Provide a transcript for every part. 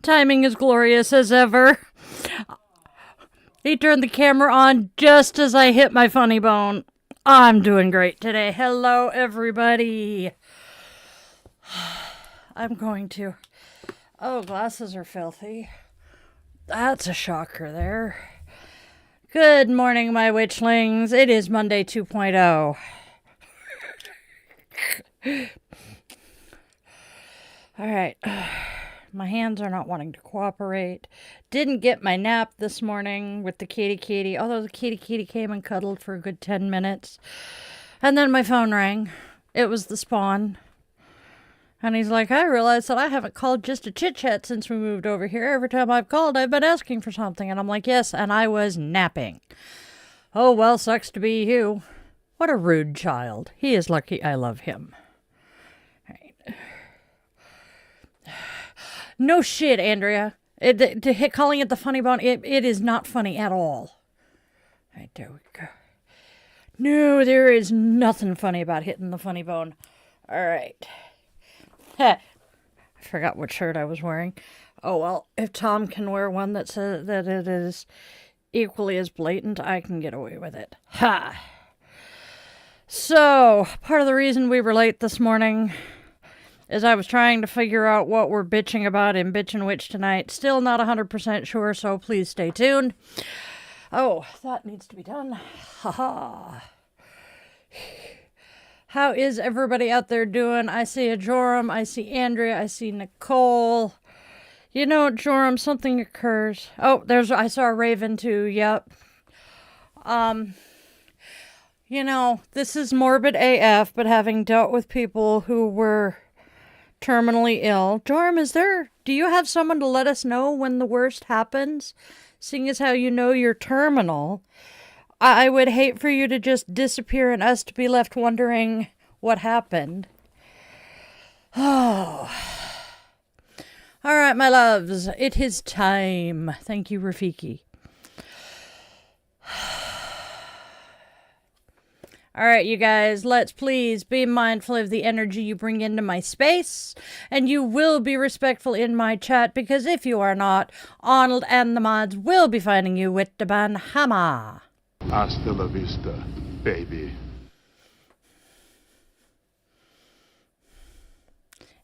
Timing is glorious as ever. He turned the camera on just as I hit my funny bone. I'm doing great today. Hello, everybody. I'm going to... Oh, glasses are filthy. That's a shocker there. Good morning, my witchlings. It is Monday 2.0. All right. My hands are not wanting to cooperate. Didn't get my nap this morning with the kitty, although the kitty came and cuddled for a good 10 minutes. And then my phone rang. It was the spawn. And he's like, I realized that I haven't called just a chit-chat since we moved over here. Every time I've called, I've been asking for something. And I'm like, yes, and I was napping. Oh, well, sucks to be you. What a rude child. He is lucky I love him. Right. No shit, Andrea. Calling it the funny bone, it is not funny at all. Right, there we go. No, there is nothing funny about hitting the funny bone. All right. I forgot what shirt I was wearing. Oh, well, if Tom can wear one that says that it is equally as blatant, I can get away with it. Ha! So, part of the reason we were late this morning is I was trying to figure out what we're bitching about in Bitchin' Witch tonight. Still not 100% sure, so please stay tuned. Oh, that needs to be done. Ha-ha. How is everybody out there doing? I see a Joram, I see Andrea, I see Nicole. You know, Joram, something occurs. Oh, I saw a raven too, yep. You know, this is morbid AF, but having dealt with people who were terminally ill. Joram, do you have someone to let us know when the worst happens? Seeing as how you know you're terminal, I would hate for you to just disappear and us to be left wondering what happened. Oh. All right, my loves. It is time. Thank you, Rafiki. All right, you guys, let's please be mindful of the energy you bring into my space, and you will be respectful in my chat, because if you are not, Arnold and the mods will be finding you with the ban hammer. Hasta la vista, baby.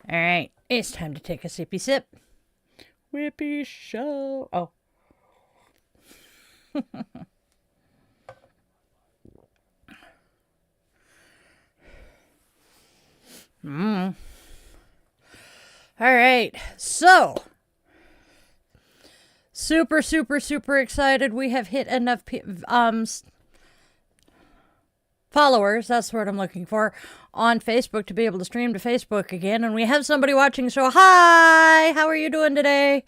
All right, it's time to take a sippy sip. Whippy show. Oh. All right, so super excited. We have hit enough followers, that's what I'm looking for, on Facebook to be able to stream to Facebook again. And we have somebody watching, so hi! How are you doing today?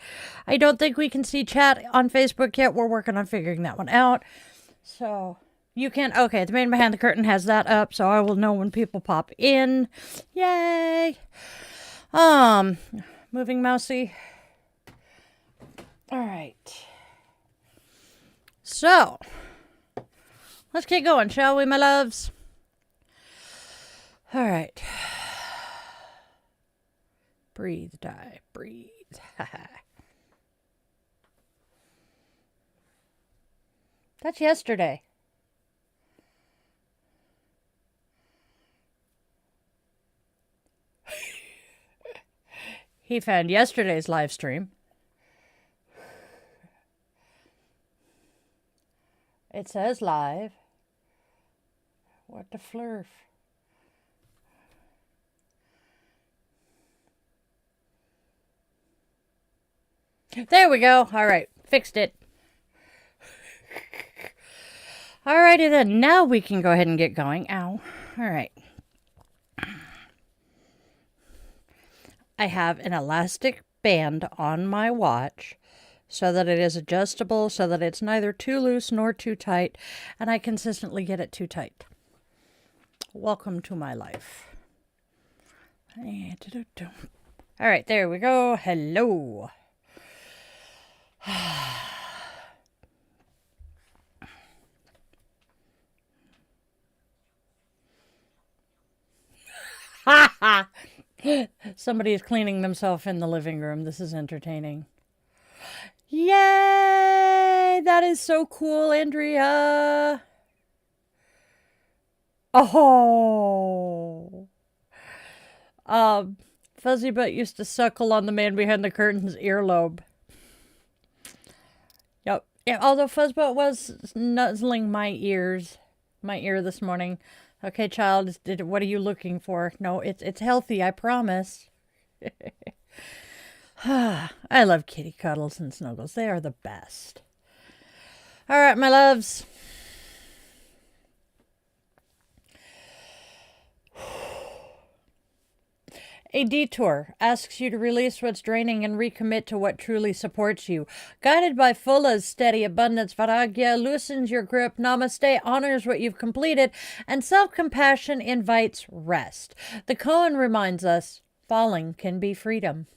I don't think we can see chat on Facebook yet. We're working on figuring that one out. So you can, okay, the man behind the curtain has that up, so I will know when people pop in. Yay! Moving mousey. All right. So, let's get going, shall we, my loves? All right. Breathe, die, breathe. That's yesterday. He found yesterday's live stream. It says live. What the flurf? There we go. All right. Fixed it. Alrighty then. Now we can go ahead and get going. Ow. All right. I have an elastic band on my watch so that it is adjustable, so that it's neither too loose nor too tight, and I consistently get it too tight. Welcome to my life. All right, there we go. Hello. Somebody is cleaning themselves in the living room. This is entertaining. Yay! That is so cool, Andrea. Oh. Fuzzy Butt used to suckle on the man behind the curtain's earlobe. Yep. Yeah, although Fuzzbutt was nuzzling my ear this morning. Okay, child, what are you looking for? No, it's healthy, I promise. I love kitty cuddles and snuggles. They are the best. All right, my loves. A detour asks you to release what's draining and recommit to what truly supports you. Guided by Fulla's steady abundance, Vairagya loosens your grip, Namaste honors what you've completed, and self-compassion invites rest. The koan reminds us, falling can be freedom.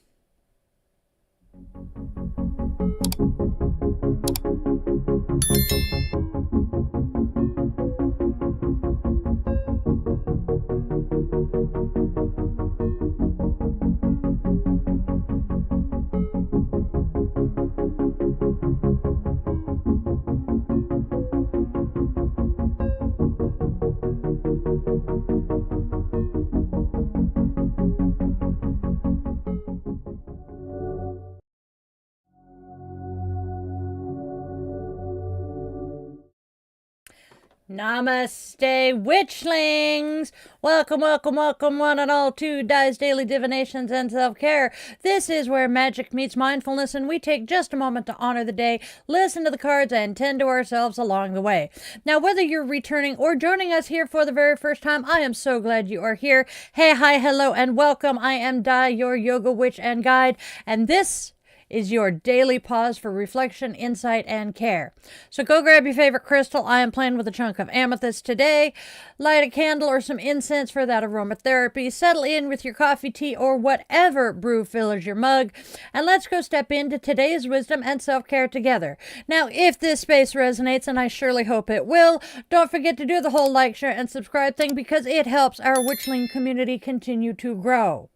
Namaste, Witchlings! Welcome, welcome, welcome, one and all, to Di's Daily Divinations and Self-Care. This is where magic meets mindfulness, and we take just a moment to honor the day, listen to the cards, and tend to ourselves along the way. Now, whether you're returning or joining us here for the very first time, I am so glad you are here. Hey, hi, hello, and welcome. I am Di, your yoga witch and guide, and this is your daily pause for reflection, insight, and care. So go grab your favorite crystal. I am playing with a chunk of amethyst today. Light a candle or some incense for that aromatherapy. Settle in with your coffee, tea, or whatever brew fills your mug. And let's go step into today's wisdom and self-care together. Now, if this space resonates, and I surely hope it will, don't forget to do the whole like, share, and subscribe thing because it helps our Witchling community continue to grow.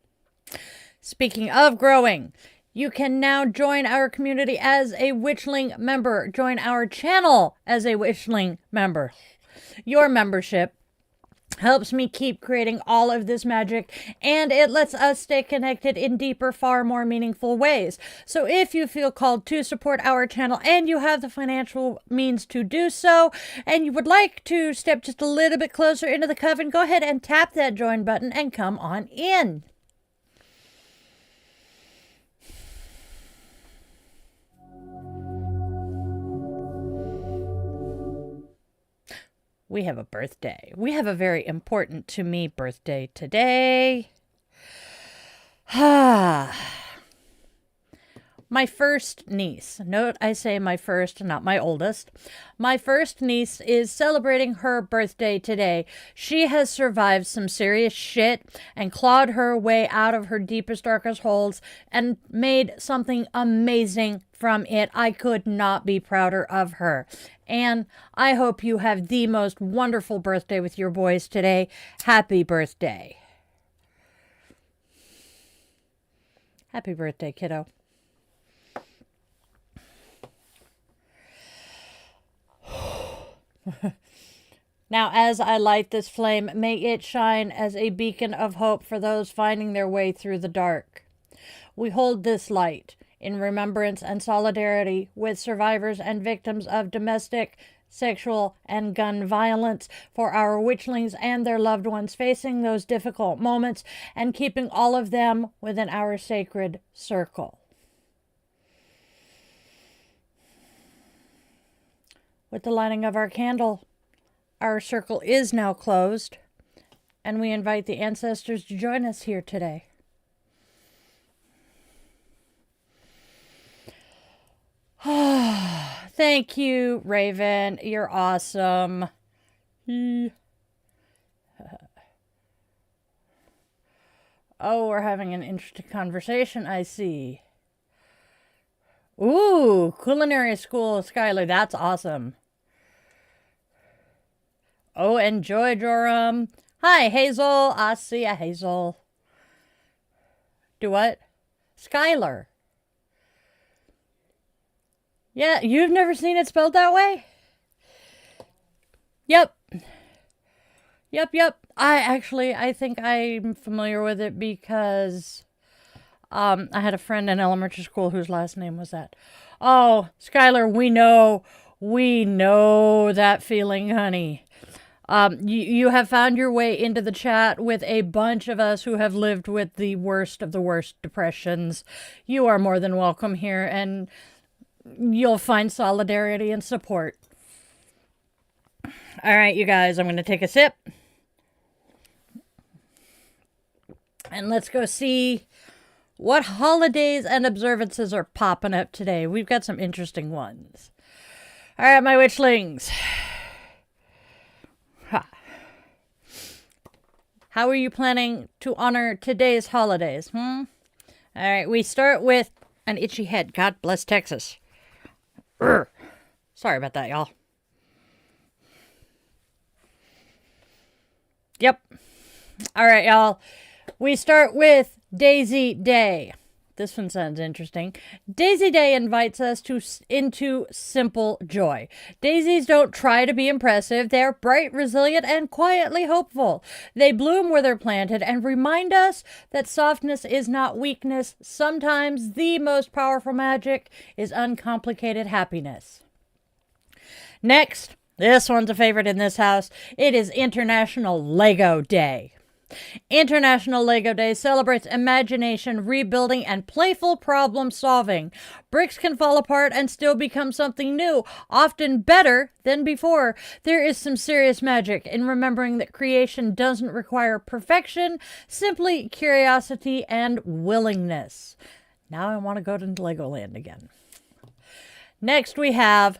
Speaking of growing, you can now join our community as a Witchling member. Join our channel as a Witchling member. Your membership helps me keep creating all of this magic, and it lets us stay connected in deeper, far more meaningful ways. So if you feel called to support our channel and you have the financial means to do so, and you would like to step just a little bit closer into the coven, go ahead and tap that join button and come on in. We have a birthday. We have a very important to me birthday today. My first niece. Note I say my first, not my oldest. My first niece is celebrating her birthday today. She has survived some serious shit and clawed her way out of her deepest, darkest holes and made something amazing from it. I could not be prouder of her. And I hope you have the most wonderful birthday with your boys today. Happy birthday. Happy birthday, kiddo. Now, as I light this flame, may it shine as a beacon of hope for those finding their way through the dark. We hold this light in remembrance and solidarity with survivors and victims of domestic, sexual, and gun violence, for our witchlings and their loved ones facing those difficult moments, and keeping all of them within our sacred circle. With the lighting of our candle, our circle is now closed, and we invite the ancestors to join us here today. Thank you, Raven. You're awesome. Oh, we're having an interesting conversation, I see. Ooh, culinary school, Skylar. That's awesome. Oh, enjoy, Joram. Hi, Hazel. I see ya, Hazel. Do what? Skylar. Yeah, you've never seen it spelled that way? Yep. Yep. I think I'm familiar with it because I had a friend in elementary school whose last name was that. Oh, Skylar, we know that feeling, honey. You have found your way into the chat with a bunch of us who have lived with the worst of the worst depressions. You are more than welcome here, and you'll find solidarity and support. All right, you guys, I'm going to take a sip. And let's go see what holidays and observances are popping up today. We've got some interesting ones. All right, my witchlings. How are you planning to honor today's holidays? All right, we start with an itchy head. God bless Texas. Urgh. Sorry about that, y'all. Yep. All right, y'all. We start with Daisy Day. This one sounds interesting. Daisy Day invites us into simple joy. Daisies don't try to be impressive. They're bright, resilient, and quietly hopeful. They bloom where they're planted and remind us that softness is not weakness. Sometimes the most powerful magic is uncomplicated happiness. Next, this one's a favorite in this house. It is International Lego Day. International Lego Day celebrates imagination, rebuilding, and playful problem solving. Bricks can fall apart and still become something new, often better than before. There is some serious magic in remembering that creation doesn't require perfection, simply curiosity and willingness. Now I want to go to Legoland again. Next we have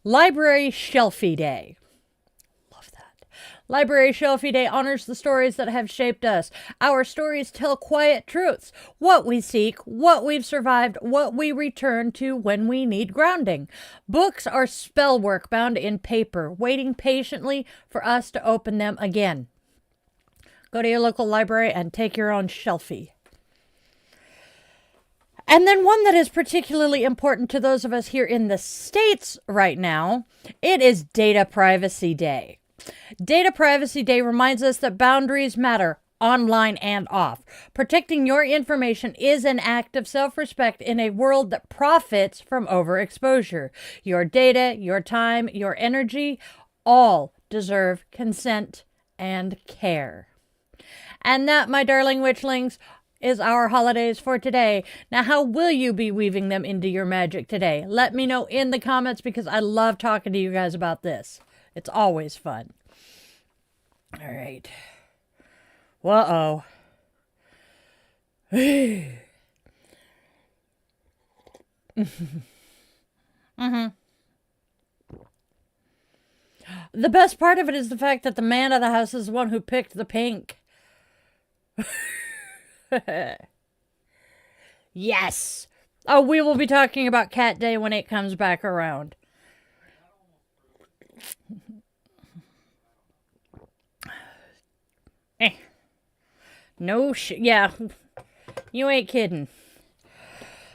Library Shelfie Day. Library Shelfie Day honors the stories that have shaped us. Our stories tell quiet truths. What we seek, what we've survived, what we return to when we need grounding. Books are spell work bound in paper, waiting patiently for us to open them again. Go to your local library and take your own shelfie. And then one that is particularly important to those of us here in the States right now, it is Data Privacy Day. Data Privacy Day reminds us that boundaries matter, online and off. Protecting your information is an act of self-respect in a world that profits from overexposure. Your data, your time, your energy, all deserve consent and care. And that, my darling witchlings, is our holidays for today. Now, how will you be weaving them into your magic today? Let me know in the comments because I love talking to you guys about this. It's always fun. All right. Whoa. The best part of it is the fact that the man of the house is the one who picked the pink. Yes. Oh, we will be talking about Cat Day when it comes back around. No yeah. You ain't kidding.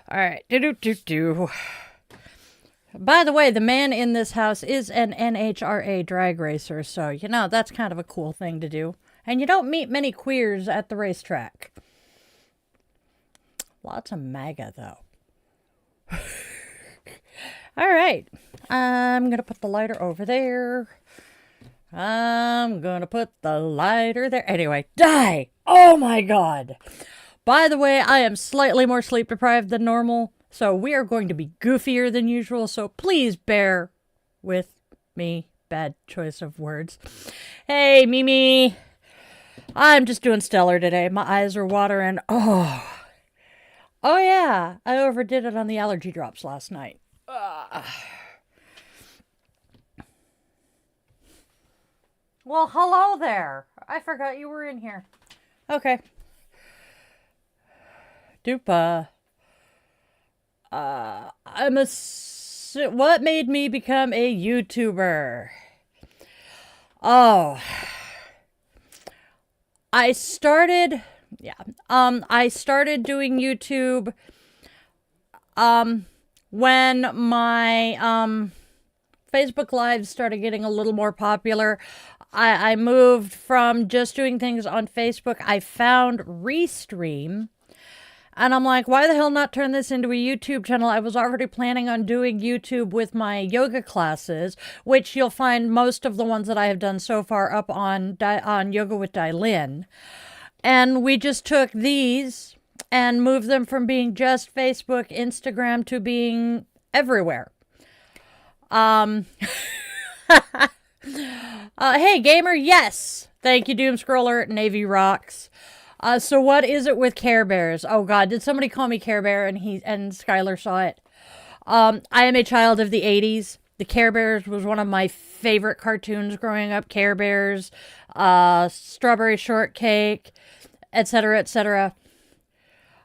All right. By the way, the man in this house is an NHRA drag racer, so, you know, that's kind of a cool thing to do. And you don't meet many queers at the racetrack. Lots of MAGA, though. All right. I'm going to put the lighter over there. I'm going to put the lighter there. Anyway, die! Oh, my God. By the way, I am slightly more sleep deprived than normal, so we are going to be goofier than usual, so please bear with me. Bad choice of words. Hey, Mimi. I'm just doing stellar today. My eyes are watering. Oh yeah. I overdid it on the allergy drops last night. Well, hello there. I forgot you were in here. Okay. Dupa. What made me become a YouTuber? Oh. I started doing YouTube when my Facebook Lives started getting a little more popular, I moved from just doing things on Facebook. I found Restream. And I'm like, why the hell not turn this into a YouTube channel? I was already planning on doing YouTube with my yoga classes, which you'll find most of the ones that I have done so far up on Yoga with Dailin. And we just took these and moved them from being just Facebook, Instagram to being everywhere. Hey, gamer, yes. Thank you, Doomscroller. Navy rocks. So what is it with Care Bears? Oh God, did somebody call me Care Bear and Skylar saw it? I am a child of the 80s. The Care Bears was one of my favorite cartoons growing up. Care Bears, Strawberry Shortcake, etc., etc.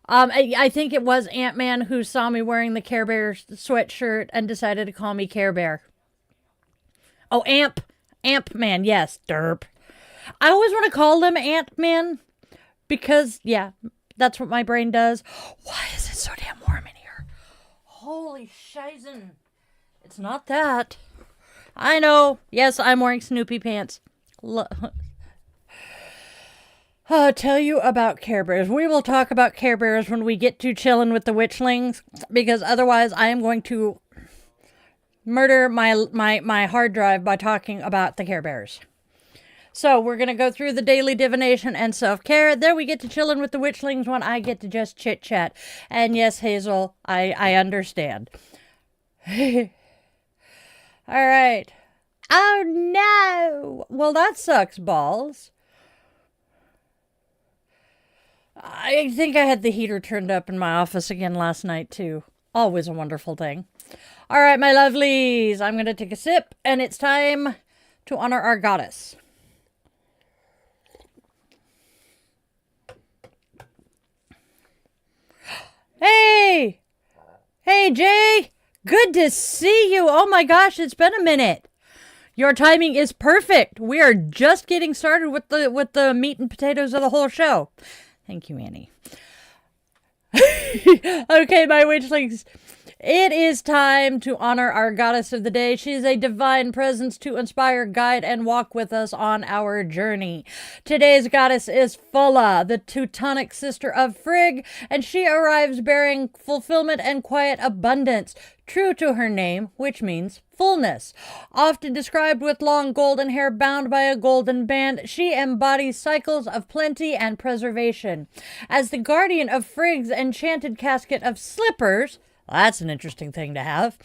I think it was Ant-Man who saw me wearing the Care Bear sweatshirt and decided to call me Care Bear. Oh, Amp-Man, yes, derp. I always want to call them Ant-Man. Because, yeah, that's what my brain does. Why is it so damn warm in here? Holy shizen. It's not that. I know. Yes, I'm wearing Snoopy pants. I'll tell you about Care Bears. We will talk about Care Bears when we get to Chillin with the Witchlings. Because otherwise, I am going to murder my hard drive by talking about the Care Bears. So we're going to go through the daily divination and self-care. Then we get to Chillin with the Witchlings when I get to just chit-chat. And yes, Hazel, I understand. All right. Oh, no. Well, that sucks balls. I think I had the heater turned up in my office again last night, too. Always a wonderful thing. All right, my lovelies. I'm going to take a sip, and it's time to honor our goddess. Hey! Hey, Jay! Good to see you! Oh my gosh, it's been a minute! Your timing is perfect! We are just getting started with the meat and potatoes of the whole show. Thank you, Annie. Okay, my witchlings. It is time to honor our goddess of the day. She is a divine presence to inspire, guide, and walk with us on our journey. Today's goddess is Fulla, the Teutonic sister of Frigg, and she arrives bearing fulfillment and quiet abundance, true to her name, which means fullness. Often described with long golden hair bound by a golden band, she embodies cycles of plenty and preservation. As the guardian of Frigg's enchanted casket of slippers, that's an interesting thing to have.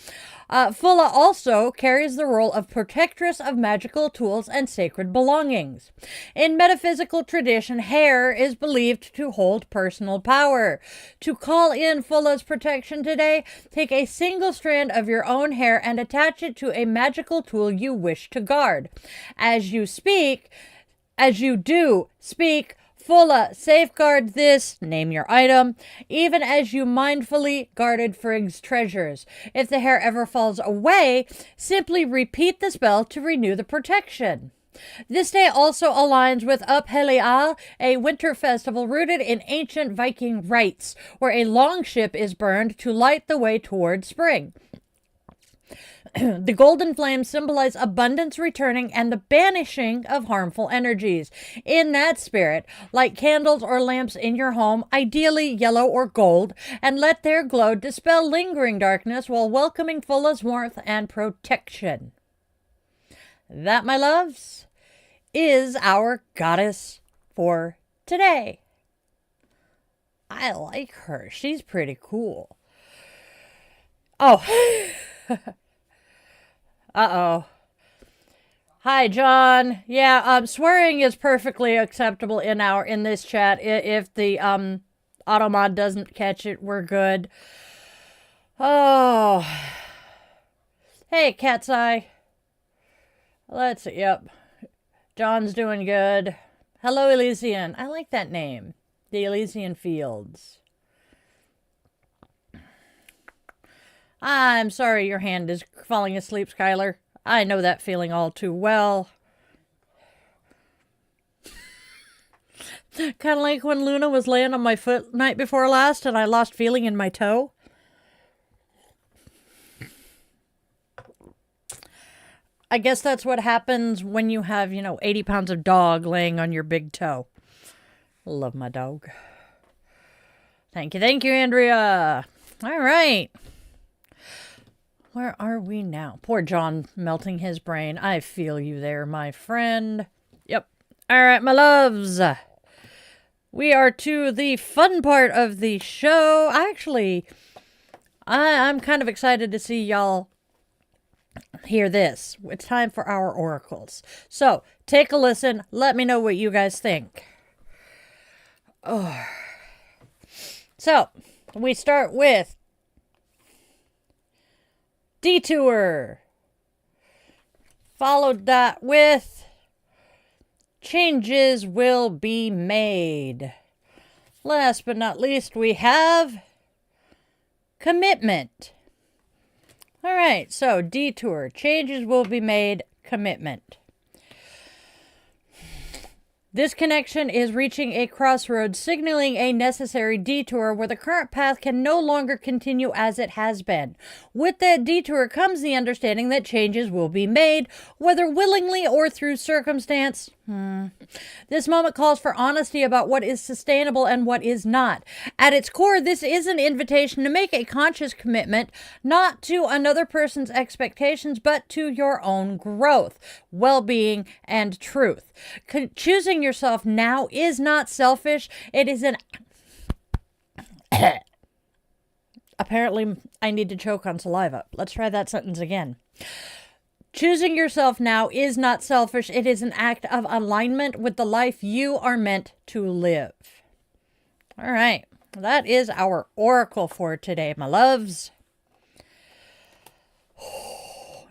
Fulla also carries the role of protectress of magical tools and sacred belongings. In metaphysical tradition, hair is believed to hold personal power. To call in Fulla's protection today, take a single strand of your own hair and attach it to a magical tool you wish to guard. As you do speak, Fulla, safeguard this, name your item, even as you mindfully guarded Frigg's treasures. If the hair ever falls away, simply repeat the spell to renew the protection. This day also aligns with Uphellial, a winter festival rooted in ancient Viking rites, where a longship is burned to light the way toward spring. The golden flames symbolize abundance returning and the banishing of harmful energies. In that spirit, light candles or lamps in your home, ideally yellow or gold, and let their glow dispel lingering darkness while welcoming Fulla's warmth and protection. That, my loves, is our goddess for today. I like her. She's pretty cool. Oh. Uh-oh. Hi, John. Yeah, swearing is perfectly acceptable in this chat. If the automod doesn't catch it, we're good. Oh. Hey, Cat's Eye. Let's see. Yep. John's doing good. Hello, Elysian. I like that name. The Elysian Fields. I'm sorry your hand is falling asleep, Skylar. I know that feeling all too well. Kind of like when Luna was laying on my foot night before last and I lost feeling in my toe. I guess that's what happens when you have, 80 pounds of dog laying on your big toe. Love my dog. Thank you, Andrea. All right. Where are we now? Poor John melting his brain. I feel you there, my friend. Yep. All right, my loves. We are to the fun part of the show. I'm kind of excited to see y'all hear this. It's time for our oracles. So, take a listen. Let me know what you guys think. So, we start with detour. Followed that with changes will be made. Last but not least, we have commitment. All right, so detour, changes will be made, commitment. This connection is reaching a crossroads, signaling a necessary detour where the current path can no longer continue as it has been. With that detour comes the understanding that changes will be made, whether willingly or through circumstance. This moment calls for honesty about what is sustainable and what is not. At its core, this is an invitation to make a conscious commitment, not to another person's expectations, but to your own growth, well-being, and truth. Choosing yourself now is not selfish. It is an... Apparently, I need to choke on saliva. Let's try that sentence again. Choosing yourself now is not selfish. It is an act of alignment with the life you are meant to live. All right. That is our oracle for today, my loves.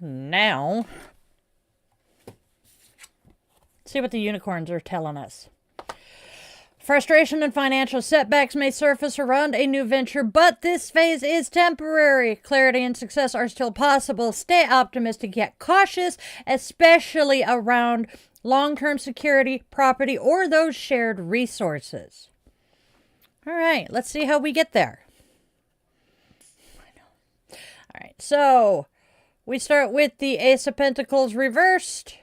Now, let's see what the unicorns are telling us. Frustration and financial setbacks may surface around a new venture, but this phase is temporary. Clarity and success are still possible. Stay optimistic yet cautious, especially around long-term security, property, or those shared resources. All right, let's see how we get there. All right, so we start with the Ace of Pentacles reversed.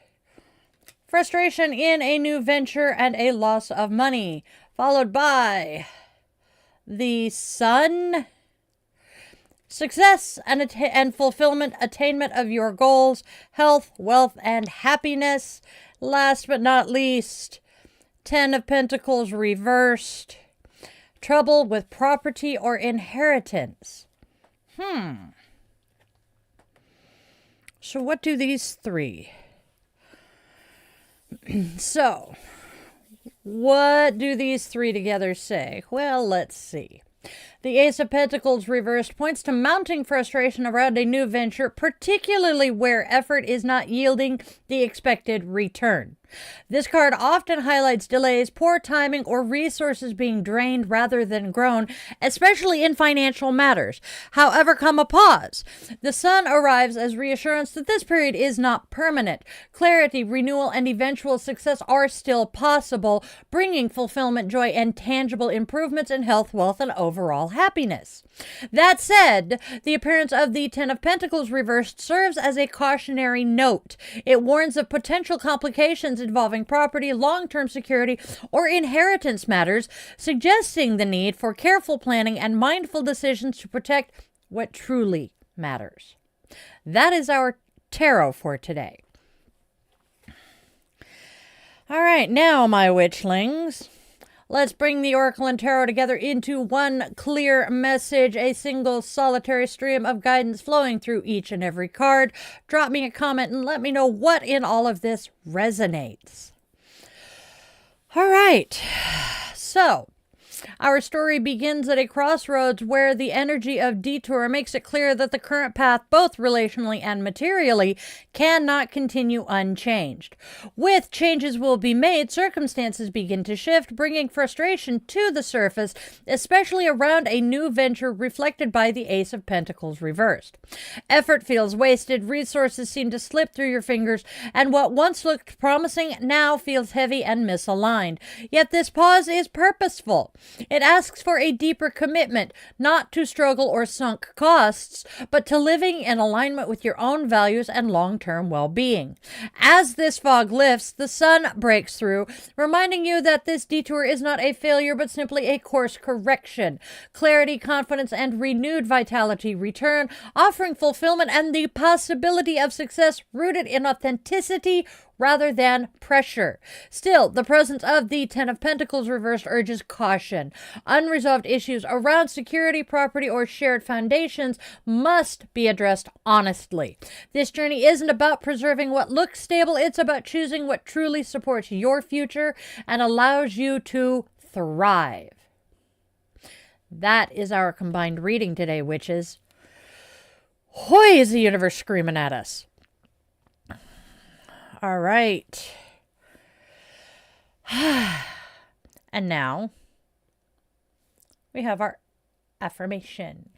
Frustration in a new venture and a loss of money, followed by the Sun. Success and fulfillment, attainment of your goals, health, wealth, and happiness. Last but not least, Ten of Pentacles reversed. Trouble with property or inheritance. So what do these three? So, what do these three together say? Well, let's see. The Ace of Pentacles reversed points to mounting frustration around a new venture, particularly where effort is not yielding the expected return. This card often highlights delays, poor timing, or resources being drained rather than grown, especially in financial matters. However, come a pause. The Sun arrives as reassurance that this period is not permanent. Clarity, renewal, and eventual success are still possible, bringing fulfillment, joy, and tangible improvements in health, wealth, and overall happiness. That said, the appearance of the Ten of Pentacles reversed serves as a cautionary note. It warns of potential complications involving property, long-term security, or inheritance matters, suggesting the need for careful planning and mindful decisions to protect what truly matters. That is our tarot for today. All right, now, my witchlings, let's bring the Oracle and Tarot together into one clear message, a single solitary stream of guidance flowing through each and every card. Drop me a comment and let me know what in all of this resonates. All right, so our story begins at a crossroads where the energy of detour makes it clear that the current path, both relationally and materially, cannot continue unchanged. With changes will be made, circumstances begin to shift, bringing frustration to the surface, especially around a new venture reflected by the Ace of Pentacles reversed. Effort feels wasted, resources seem to slip through your fingers, and what once looked promising now feels heavy and misaligned. Yet this pause is purposeful. It asks for a deeper commitment, not to struggle or sunk costs, but to living in alignment with your own values and long-term well-being. As this fog lifts, the sun breaks through, reminding you that this detour is not a failure, but simply a course correction. Clarity, confidence, and renewed vitality return, offering fulfillment and the possibility of success rooted in authenticity rather than pressure. Still, the presence of the Ten of Pentacles reversed urges caution. Unresolved issues around security, property, or shared foundations must be addressed honestly. This journey isn't about preserving what looks stable, it's about choosing what truly supports your future and allows you to thrive. That is our combined reading today, witches. Hoy, is the universe screaming at us. All right. And now we have our affirmation.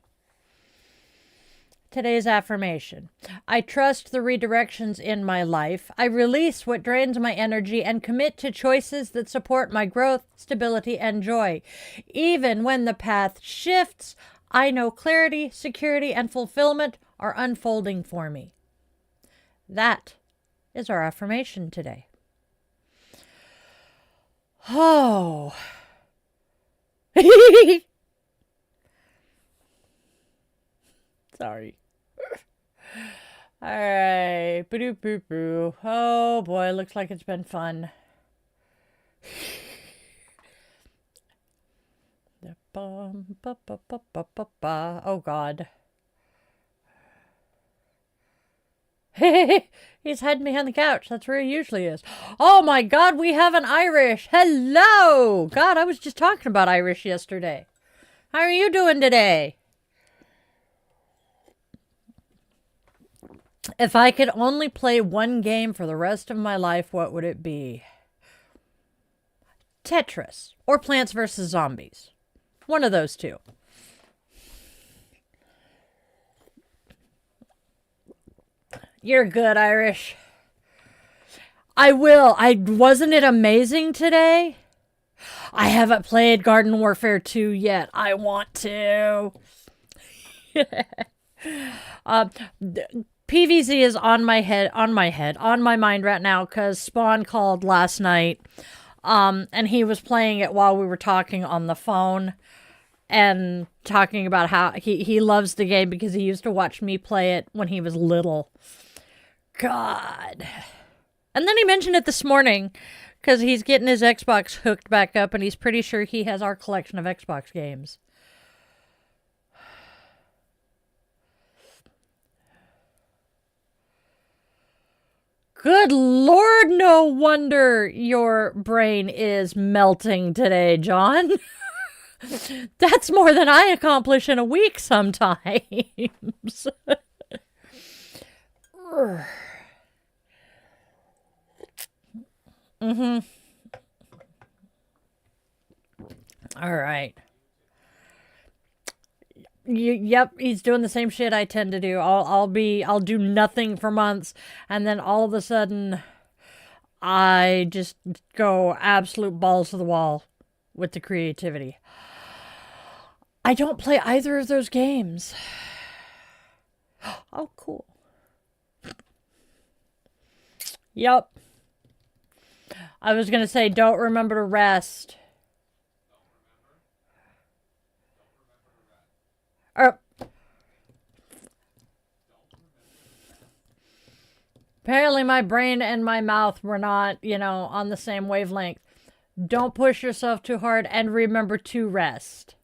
Today's affirmation. I trust the redirections in my life. I release what drains my energy and commit to choices that support my growth, stability, and joy. Even when the path shifts, I know clarity, security, and fulfillment are unfolding for me. That is our affirmation today. Oh. Sorry. All right. Boo-doo-boo-boo. Oh boy, looks like it's been fun. Oh God. He's hiding behind the couch. That's where he usually is. Oh my God, we have an Irish. Hello. God, I was just talking about Irish yesterday. How are you doing today? If I could only play one game for the rest of my life, what would it be? Tetris or Plants vs. Zombies. One of those two. You're good, Irish. I will. Wasn't it amazing today? I haven't played Garden Warfare 2 yet. I want to. PVZ is on my mind right now because Spawn called last night. And he was playing it while we were talking on the phone and talking about how he loves the game because he used to watch me play it when he was little. God. And then he mentioned it this morning because he's getting his Xbox hooked back up and he's pretty sure he has our collection of Xbox games. Good Lord, no wonder your brain is melting today, John. That's more than I accomplish in a week sometimes. All right. Yep, he's doing the same shit I tend to do. I'll do nothing for months, and then all of a sudden, I just go absolute balls to the wall with the creativity. I don't play either of those games. Oh, cool. Yep. I was gonna say, don't remember to rest. Apparently my brain and my mouth were not, on the same wavelength. Don't push yourself too hard and remember to rest.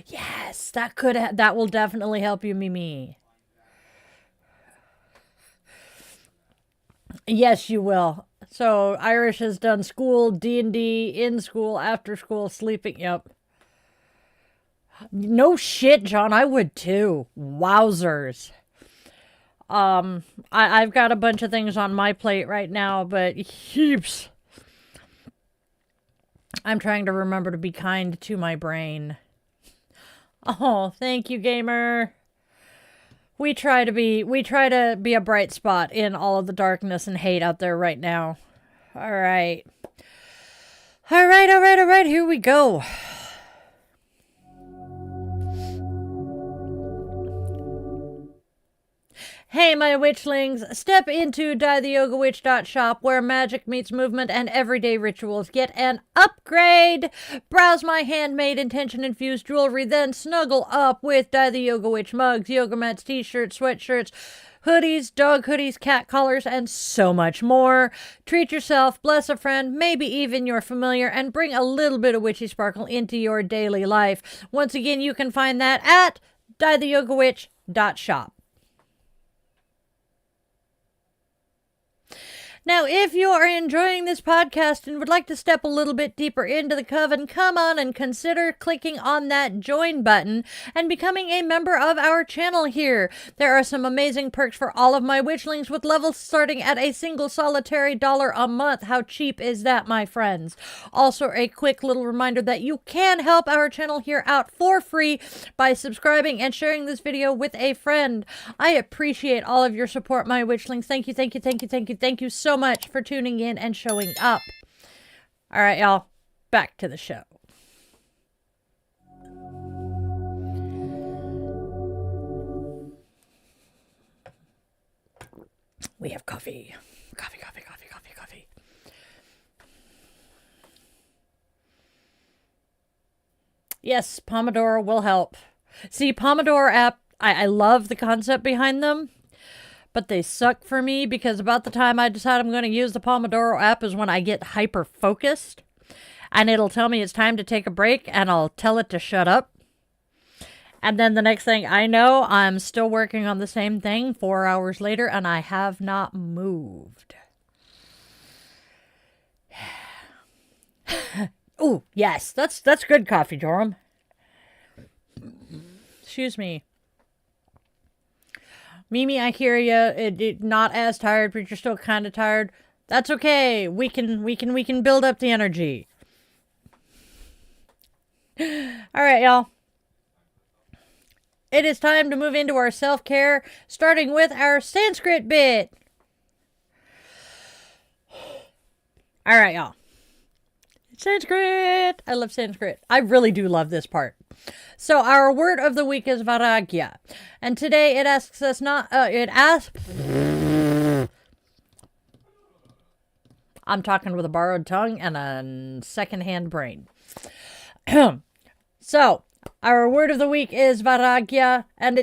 Yes, that will definitely help you, Mimi. Yes, you will. So Irish has done school, D&D, in school, after school, sleeping. Yep. No shit, John. I would too. Wowzers. I've got a bunch of things on my plate right now, but heaps. I'm trying to remember to be kind to my brain. Oh, thank you, gamer. We try to be a bright spot in all of the darkness and hate out there right now. All right. All right. Here we go. Hey, my witchlings, step into dietheYogaWitch.shop where magic meets movement and everyday rituals get an upgrade. Browse my handmade intention-infused jewelry, then snuggle up with Die the Yoga Witch mugs, yoga mats, t-shirts, sweatshirts, hoodies, dog hoodies, cat collars, and so much more. Treat yourself, bless a friend, maybe even your familiar, and bring a little bit of witchy sparkle into your daily life. Once again, you can find that at dietheYogaWitch.shop. Now, if you are enjoying this podcast and would like to step a little bit deeper into the coven, come on and consider clicking on that join button and becoming a member of our channel here. There are some amazing perks for all of my witchlings with levels starting at a single solitary $1 a month. How cheap is that, my friends? Also, a quick little reminder that you can help our channel here out for free by subscribing and sharing this video with a friend. I appreciate all of your support, my witchlings. Thank you so much for tuning in and showing up. All right, y'all, back to the show. We have coffee. Coffee. Yes, Pomodoro will help. See, Pomodoro app, I love the concept behind them. But they suck for me because about the time I decide I'm going to use the Pomodoro app is when I get hyper-focused. And it'll tell me it's time to take a break, and I'll tell it to shut up. And then the next thing I know, I'm still working on the same thing 4 hours later, and I have not moved. Ooh, yes, that's good coffee, Joram. Excuse me. Mimi, I hear you. Not as tired, but you're still kind of tired. That's okay. We can build up the energy. All right, y'all. It is time to move into our self-care, starting with our Sanskrit bit. All right, y'all. Sanskrit. I love Sanskrit. I really do love this part. So our word of the week is Vairagya. And today it asks us I'm talking with a borrowed tongue and a secondhand brain. So, our word of the week is Vairagya, and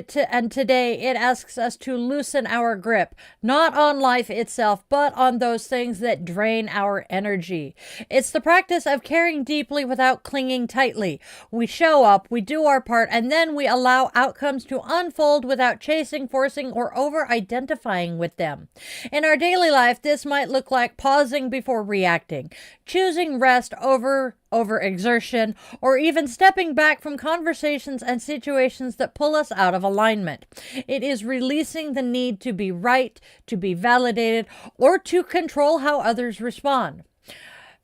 today it asks us to loosen our grip, not on life itself, but on those things that drain our energy. It's the practice of caring deeply without clinging tightly. We show up, we do our part, and then we allow outcomes to unfold without chasing, forcing, or over-identifying with them. In our daily life, this might look like pausing before reacting, choosing rest over exertion, or even stepping back from conversations and situations that pull us out of alignment. It is releasing the need to be right, to be validated, or to control how others respond.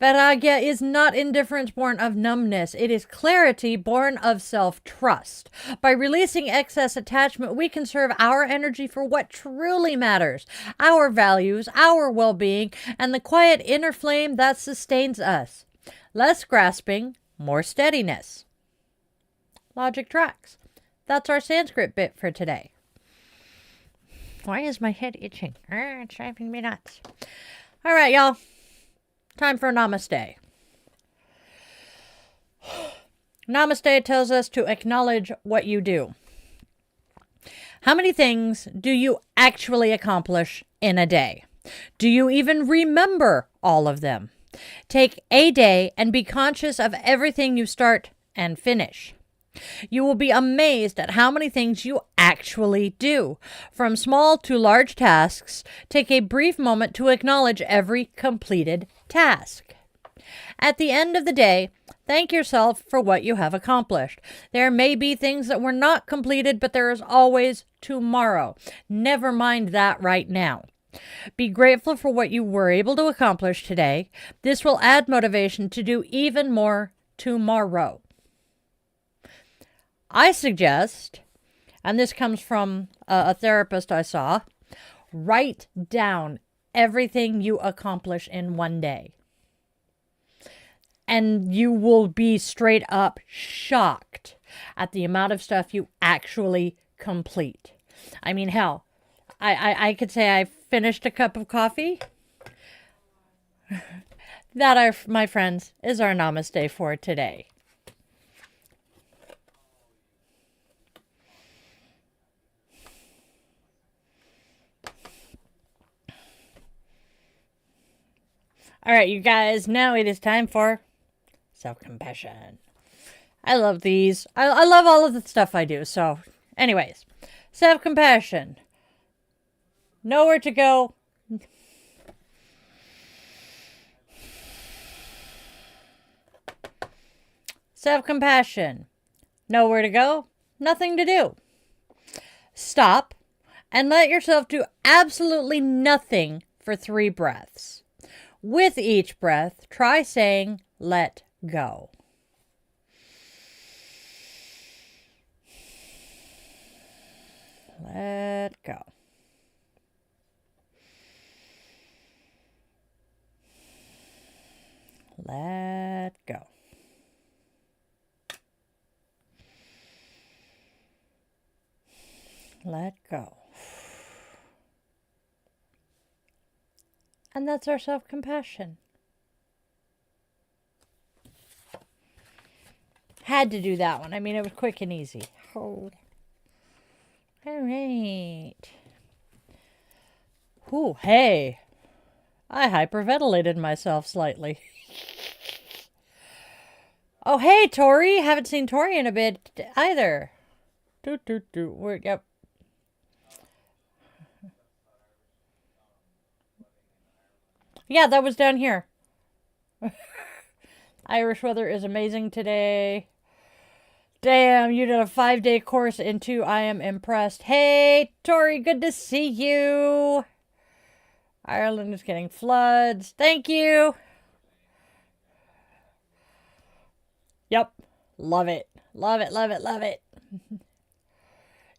Vairagya is not indifference born of numbness. It is clarity born of self-trust. By releasing excess attachment, we conserve our energy for what truly matters, our values, our well-being, and the quiet inner flame that sustains us. Less grasping, more steadiness. Logic tracks. That's our Sanskrit bit for today. Why is my head itching? It's driving me nuts. All right, y'all. Time for Namaste. Namaste tells us to acknowledge what you do. How many things do you actually accomplish in a day? Do you even remember all of them? Take a day and be conscious of everything you start and finish. You will be amazed at how many things you actually do. From small to large tasks, take a brief moment to acknowledge every completed task. At the end of the day, thank yourself for what you have accomplished. There may be things that were not completed, but there is always tomorrow. Never mind that right now. Be grateful for what you were able to accomplish today. This will add motivation to do even more tomorrow. I suggest, and this comes from a therapist I saw, write down everything you accomplish in one day. And you will be straight up shocked at the amount of stuff you actually complete. I mean, hell, I could say I finished a cup of coffee. That, my friends, is our namaste for today. All right, you guys, now it is time for self-compassion. I love these. I love all of the stuff I do. So, anyways, self-compassion. Nowhere to go. Self-compassion. Nowhere to go. Nothing to do. Stop and let yourself do absolutely nothing for 3 breaths. With each breath, try saying, let go. Let go. Let go. Let go. And that's our self-compassion. Had to do that one. I mean, it was quick and easy. Oh. All right. Ooh, hey. I hyperventilated myself slightly. Oh, hey, Tori. Haven't seen Tori in a bit either. Yep. Yeah, that was down here. Irish weather is amazing today. Damn, you did a 5-day course in 2. I am impressed. Hey, Tori, good to see you. Ireland is getting floods. Thank you. Yep. Love it. Love it, love it, love it.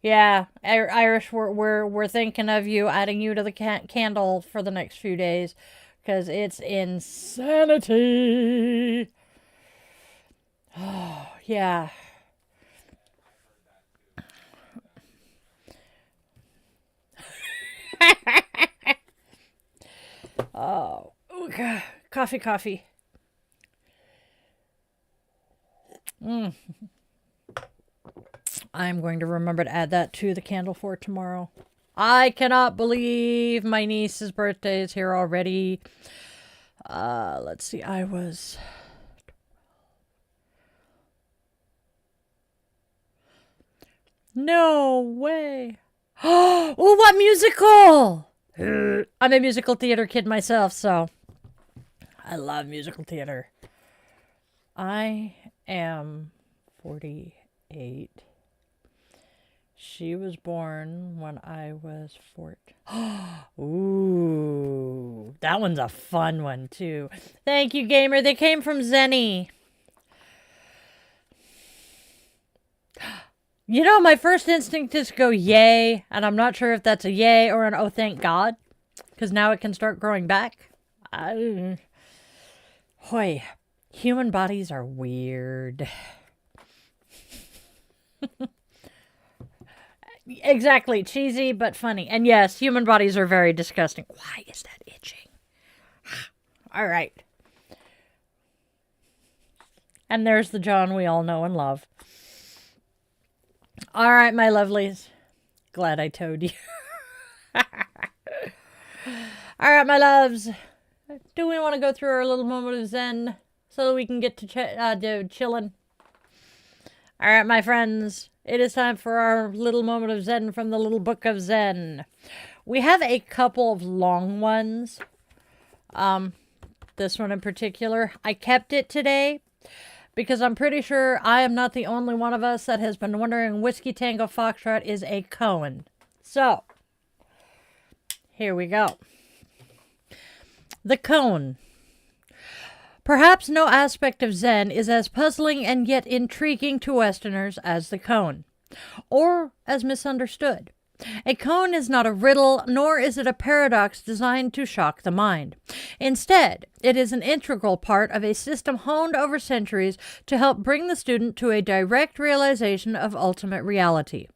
Yeah, Irish, we're thinking of you, adding you to the candle for the next few days. Because it's insanity. Oh, yeah. Oh, God. Coffee. I'm going to remember to add that to the candle for tomorrow. I cannot believe my niece's birthday is here already. Let's see. I was... No way. Oh, what musical? I'm a musical theater kid myself, so I love musical theater. I am 48. She was born when I was 14. Ooh, that one's a fun one, too. Thank you, gamer. They came from Zenny. You know, my first instinct is to go yay, and I'm not sure if that's a yay or an oh, thank God, because now it can start growing back. Hoy, human bodies are weird. Exactly. Cheesy, but funny. And yes, human bodies are very disgusting. Why is that itching? All right. And there's the John we all know and love. All right, my lovelies. Glad I told you. All right, my loves. Do we want to go through our little moment of Zen so that we can get to chillin'? All right, my friends. It is time for our little moment of Zen from the Little Book of Zen. We have a couple of long ones. This one in particular. I kept it today because I'm pretty sure I am not the only one of us that has been wondering Whiskey Tango Foxtrot is a koan. So, here we go. The koan. Perhaps no aspect of Zen is as puzzling and yet intriguing to Westerners as the koan, or as misunderstood. A koan is not a riddle, nor is it a paradox designed to shock the mind. Instead, it is an integral part of a system honed over centuries to help bring the student to a direct realization of ultimate reality.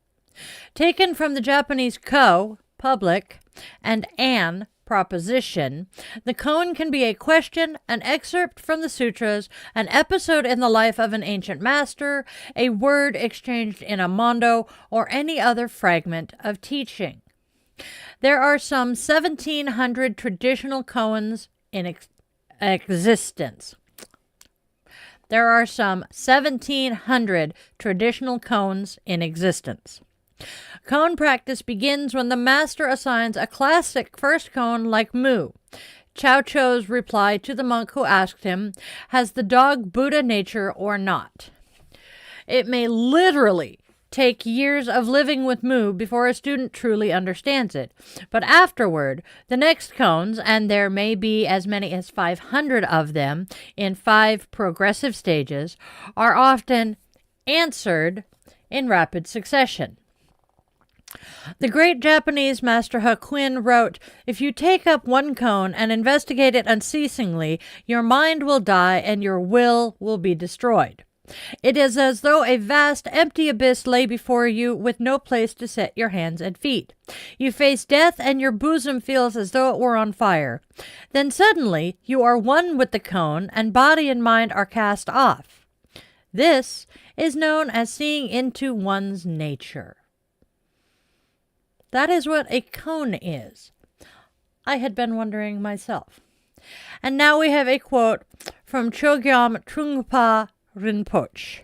Taken from the Japanese ko, public, and an, proposition, the koan can be a question, an excerpt from the sutras, an episode in the life of an ancient master, a word exchanged in a mondo, or any other fragment of teaching. There are some 1,700 traditional koans in existence. There are some 1,700 traditional koans in existence. Koan practice begins when the master assigns a classic first koan like Mu. Chow Chou's reply to the monk who asked him, "Has the dog Buddha nature or not?" It may literally take years of living with Mu before a student truly understands it. But afterward, the next koans, and there may be as many as 500 of them in 5 progressive stages, are often answered in rapid succession. The great Japanese master Hakuin wrote, "If you take up one koan and investigate it unceasingly, your mind will die and your will be destroyed. It is as though a vast, empty abyss lay before you with no place to set your hands and feet. You face death and your bosom feels as though it were on fire. Then suddenly you are one with the koan and body and mind are cast off. This is known as seeing into one's nature." That is what a koan is. I had been wondering myself. And now we have a quote from Chogyam Trungpa Rinpoche.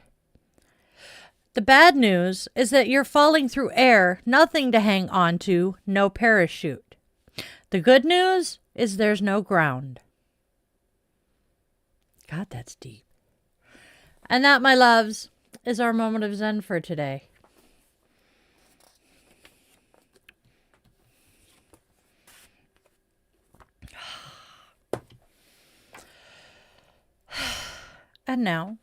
"The bad news is that you're falling through air, nothing to hang on to, no parachute. The good news is there's no ground." God, that's deep. And that, my loves, is our moment of Zen for today. And now,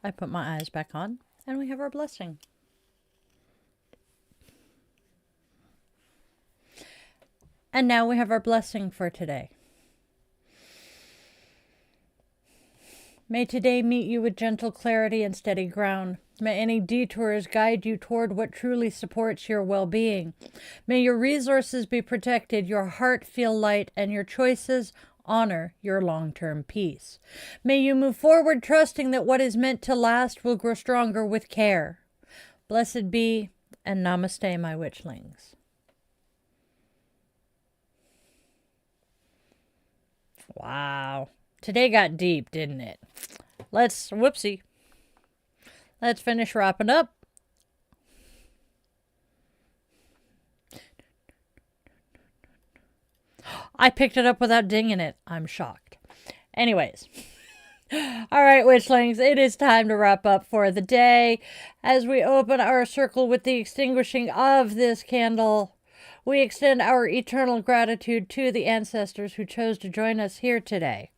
I put my eyes back on, and we have our blessing. And now we have our blessing for today. May today meet you with gentle clarity and steady ground. May any detours guide you toward what truly supports your well-being. May your resources be protected, your heart feel light, and your choices honor your long-term peace. May you move forward trusting that what is meant to last will grow stronger with care. Blessed be, and namaste, my witchlings. Wow. Today got deep, didn't it? Let's finish wrapping up. I picked it up without dinging it. I'm shocked. Anyways. All right, witchlings, it is time to wrap up for the day. As we open our circle with the extinguishing of this candle, we extend our eternal gratitude to the ancestors who chose to join us here today.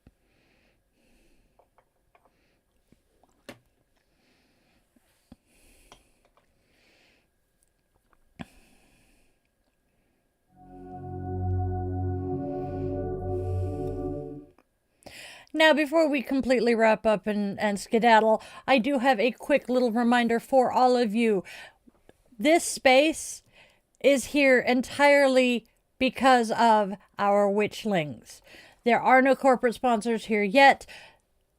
Now, before we completely wrap up and skedaddle, I do have a quick little reminder for all of you. This space is here entirely because of our witchlings. There are no corporate sponsors here yet.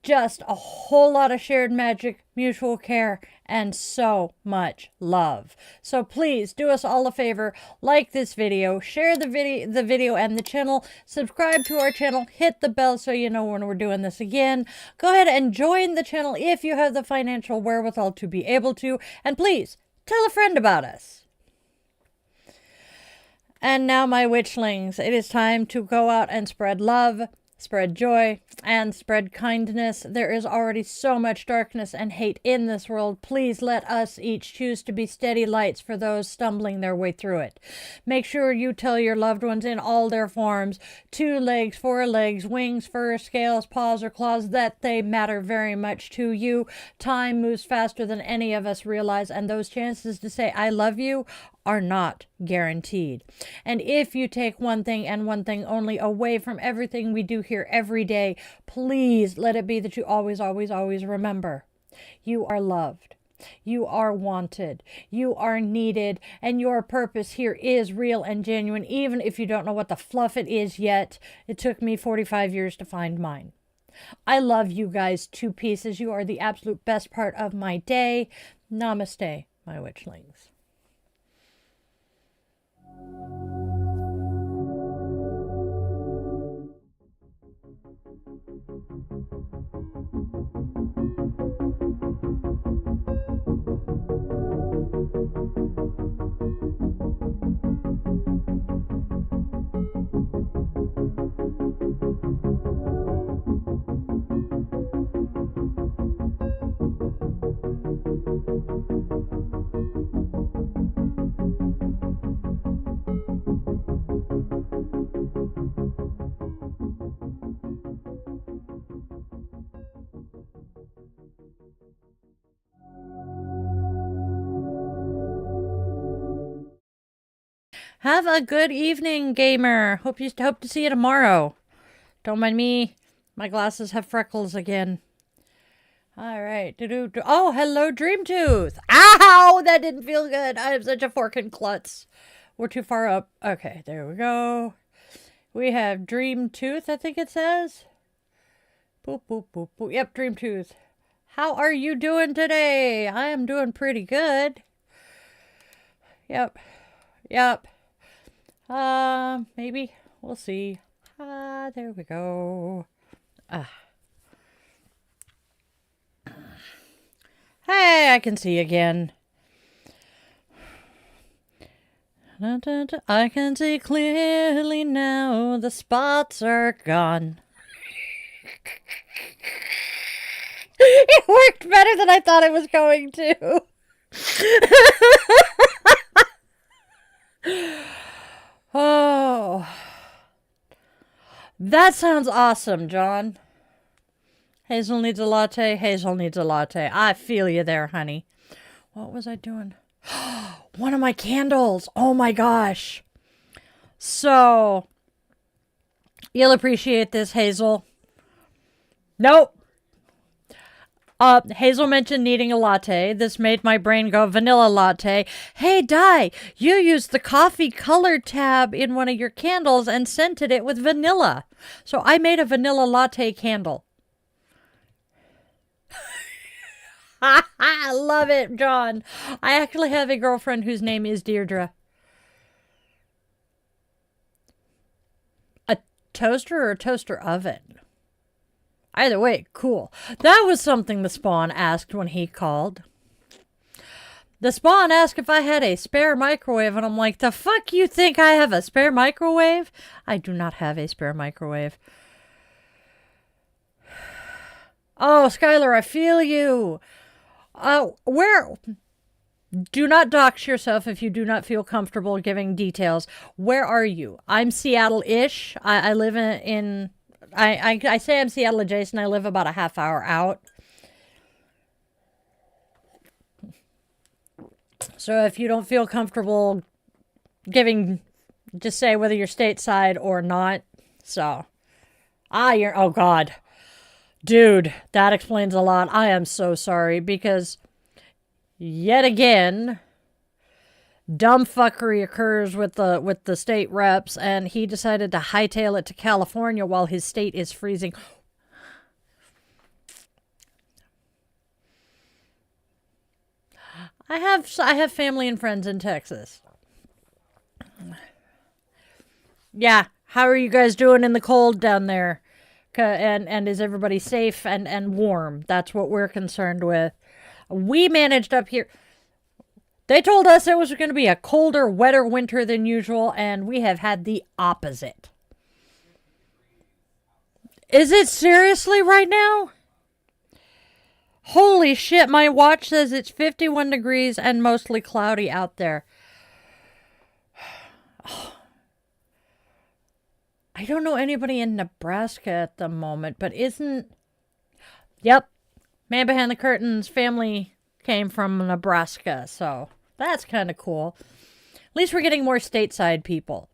Just a whole lot of shared magic, mutual care, and so much love. So please do us all a favor, like this video, share the video and the channel, subscribe to our channel, hit the bell so you know when we're doing this again. Go ahead and join the channel if you have the financial wherewithal to be able to, and please tell a friend about us. And now, my witchlings, it is time to go out and spread love, spread joy, and spread kindness. There is already so much darkness and hate in this world. Please let us each choose to be steady lights for those stumbling their way through it. Make sure you tell your loved ones in all their forms, 2 legs, 4 legs, wings, fur, scales, paws, or claws, that they matter very much to you. Time moves faster than any of us realize, and those chances to say I love you are not guaranteed. And if you take one thing and one thing only away from everything we do here every day, please let it be that you always, always, always remember you are loved. You are wanted. You are needed. And your purpose here is real and genuine, even if you don't know what the fluff it is yet. It took me 45 years to find mine. I love you guys to pieces. You are the absolute best part of my day. Namaste, my witchlings. Have a good evening, gamer. Hope to see you tomorrow. Don't mind me. My glasses have freckles again. All right. Oh, hello, Dreamtooth. Ow! That didn't feel good. I have such a fork and klutz. We're too far up. Okay, there we go. We have Dreamtooth, I think it says. Boop, boop, boop, boop. Yep, Dreamtooth. How are you doing today? I am doing pretty good. Yep. Maybe. We'll see. There we go. Hey, I can see again. I can see clearly now. The spots are gone. It worked better than I thought it was going to. Oh, that sounds awesome, John. Hazel needs a latte. Hazel needs a latte. I feel you there, honey. What was I doing? One of my candles. Oh my gosh. So, you'll appreciate this, Hazel. Nope. Hazel mentioned needing a latte. This made my brain go vanilla latte. Hey, Di, you used the coffee color tab in one of your candles and scented it with vanilla. So I made a vanilla latte candle. I love it, John. I actually have a girlfriend whose name is Deirdre. A toaster or a toaster oven? Either way, cool. That was something the Spawn asked when he called. The Spawn asked if I had a spare microwave, and I'm like, the fuck you think I have a spare microwave? I do not have a spare microwave. Oh, Skylar, I feel you. Do not dox yourself if you do not feel comfortable giving details. Where are you? I'm Seattle-ish. I live in I say I'm Seattle adjacent. I live about a half hour out. So if you don't feel comfortable giving, just say whether you're stateside or not. So, oh God. Dude, that explains a lot. I am so sorry because yet again, dumb fuckery occurs with the state reps, and he decided to hightail it to California while his state is freezing. I have family and friends in Texas. Yeah, how are you guys doing in the cold down there? And is everybody safe and warm? That's what we're concerned with. We managed up here. They told us it was going to be a colder, wetter winter than usual, and we have had the opposite. Is it seriously right now? Holy shit, my watch says it's 51 degrees and mostly cloudy out there. I don't know anybody in Nebraska at the moment, but Yep, man behind the curtains family came from Nebraska, so that's kind of cool. At least we're getting more stateside people.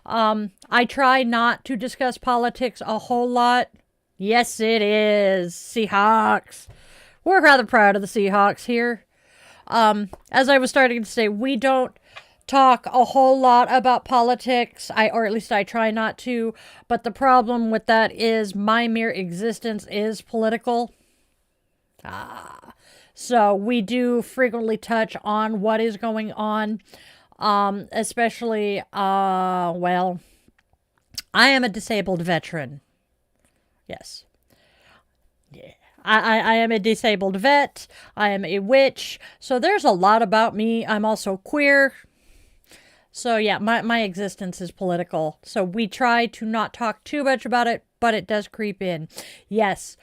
I try not to discuss politics a whole lot. Yes, it is. Seahawks. We're rather proud of the Seahawks here. As I was starting to say, we don't talk a whole lot about politics, or at least I try not to, but the problem with that is my mere existence is political. So we do frequently touch on what is going on, especially, well, I am a disabled veteran. Yes. Yeah. I am a disabled vet. I am a witch. So there's a lot about me. I'm also queer. So yeah, my existence is political. So we try to not talk too much about it, but it does creep in. Yes,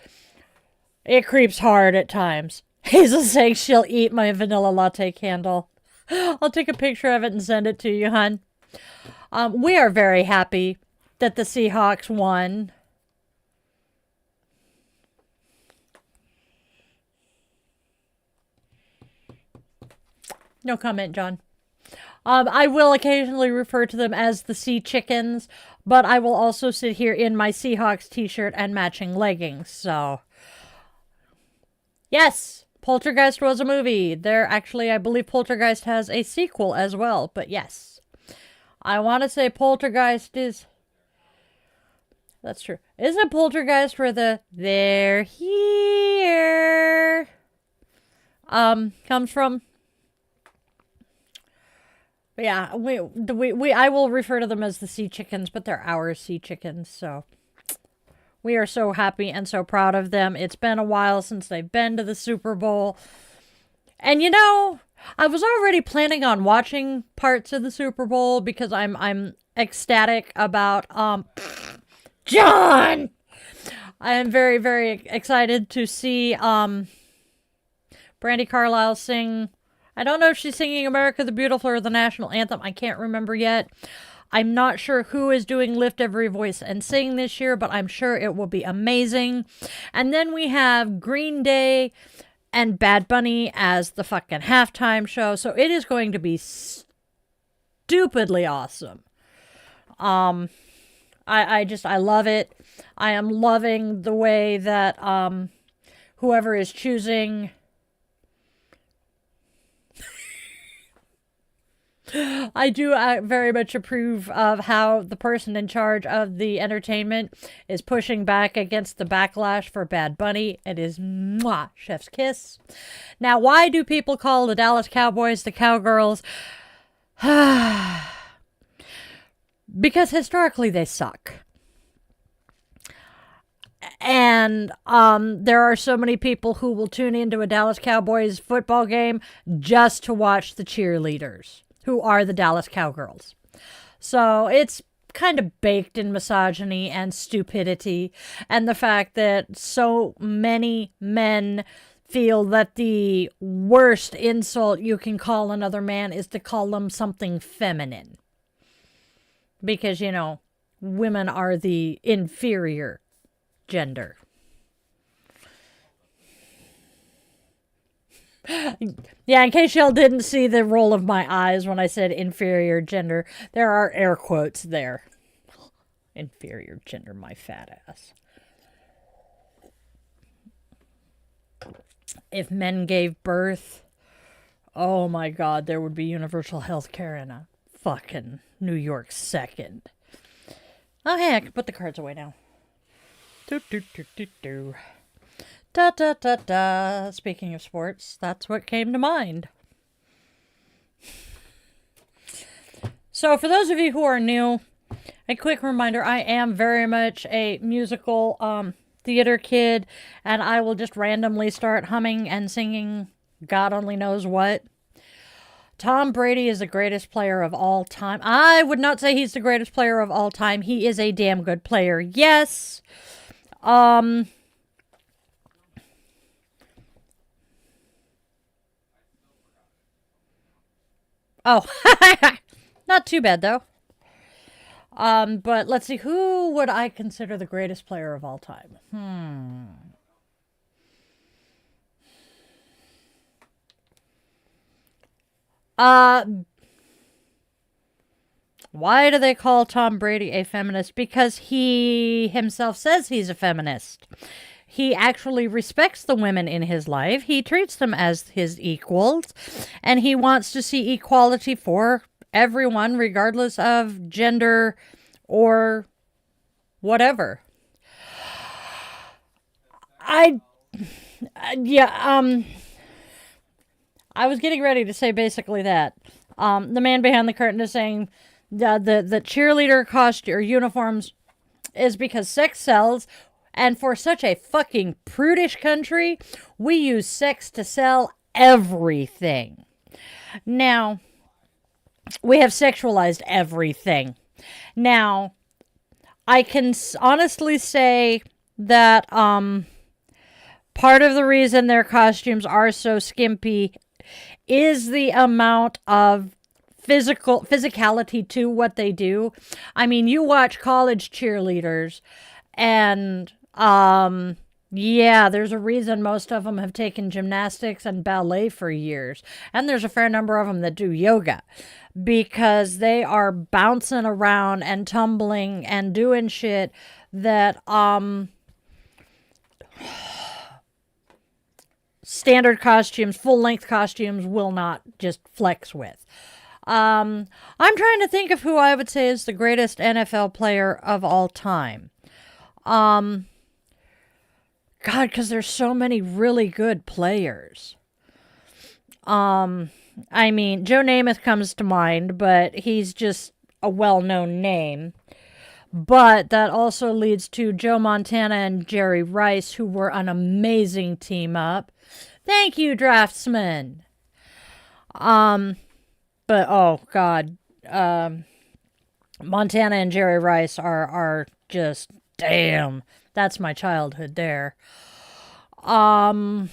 it creeps hard at times. Hazel saying she'll eat my vanilla latte candle. I'll take a picture of it and send it to you, hon. We are very happy that the Seahawks won. No comment, John. I will occasionally refer to them as the Sea Chickens, but I will also sit here in my Seahawks t-shirt and matching leggings, so. Yes, Poltergeist was a movie. Actually, I believe Poltergeist has a sequel as well, but yes. I want to say Poltergeist is... That's true. Isn't Poltergeist where they're here comes from? But yeah, I will refer to them as the Sea Chickens, but they're our Sea Chickens, so we are so happy and so proud of them. It's been a while since they've been to the Super Bowl. And you know, I was already planning on watching parts of the Super Bowl because I'm ecstatic about John. I am very, very excited to see Brandi Carlile sing. I don't know if she's singing America the Beautiful or the national anthem. I can't remember yet. I'm not sure who is doing Lift Every Voice and Sing this year, but I'm sure it will be amazing. And then we have Green Day and Bad Bunny as the fucking halftime show. So it is going to be stupidly awesome. I love it. I am loving the way that whoever is choosing... I do very much approve of how the person in charge of the entertainment is pushing back against the backlash for Bad Bunny. It is mwah, chef's kiss. Now, why do people call the Dallas Cowboys the Cowgirls? Because historically they suck. And there are so many people who will tune into a Dallas Cowboys football game just to watch the cheerleaders, who are the Dallas Cowgirls. So it's kind of baked in misogyny and stupidity, and the fact that so many men feel that the worst insult you can call another man is to call them something feminine. Because, you know, women are the inferior gender. Yeah, in case y'all didn't see the roll of my eyes when I said inferior gender, there are air quotes there. Inferior gender, my fat ass. If men gave birth, oh my god, there would be universal health care in a fucking New York second. Oh, hey, I can put the cards away now. Do, do, do, do, do. Da, da, da, da. Speaking of sports, that's what came to mind. So for those of you who are new, a quick reminder, I am very much a musical theater kid, and I will just randomly start humming and singing God only knows what. Tom Brady is the greatest player of all time. I would not say he's the greatest player of all time. He is a damn good player. Yes. Oh, not too bad though. But let's see, who would I consider the greatest player of all time? Why do they call Tom Brady a feminist? Because he himself says he's a feminist. He actually respects the women in his life. He treats them as his equals. And he wants to see equality for everyone, regardless of gender or whatever. I was getting ready to say basically that. The man behind the curtain is saying the cheerleader costume or uniforms is because sex sells. And for such a fucking prudish country, we use sex to sell everything. Now, we have sexualized everything. Now, I can honestly say that part of the reason their costumes are so skimpy is the amount of physicality to what they do. I mean, you watch college cheerleaders and there's a reason most of them have taken gymnastics and ballet for years. And there's a fair number of them that do yoga because they are bouncing around and tumbling and doing shit that, standard costumes, full-length costumes will not just flex with. I'm trying to think of who I would say is the greatest NFL player of all time. God, because there's so many really good players. I mean, Joe Namath comes to mind, but he's just a well-known name. But that also leads to Joe Montana and Jerry Rice, who were an amazing team up. Thank you, Draftsman. But oh God, Montana and Jerry Rice are just damn. That's my childhood there. The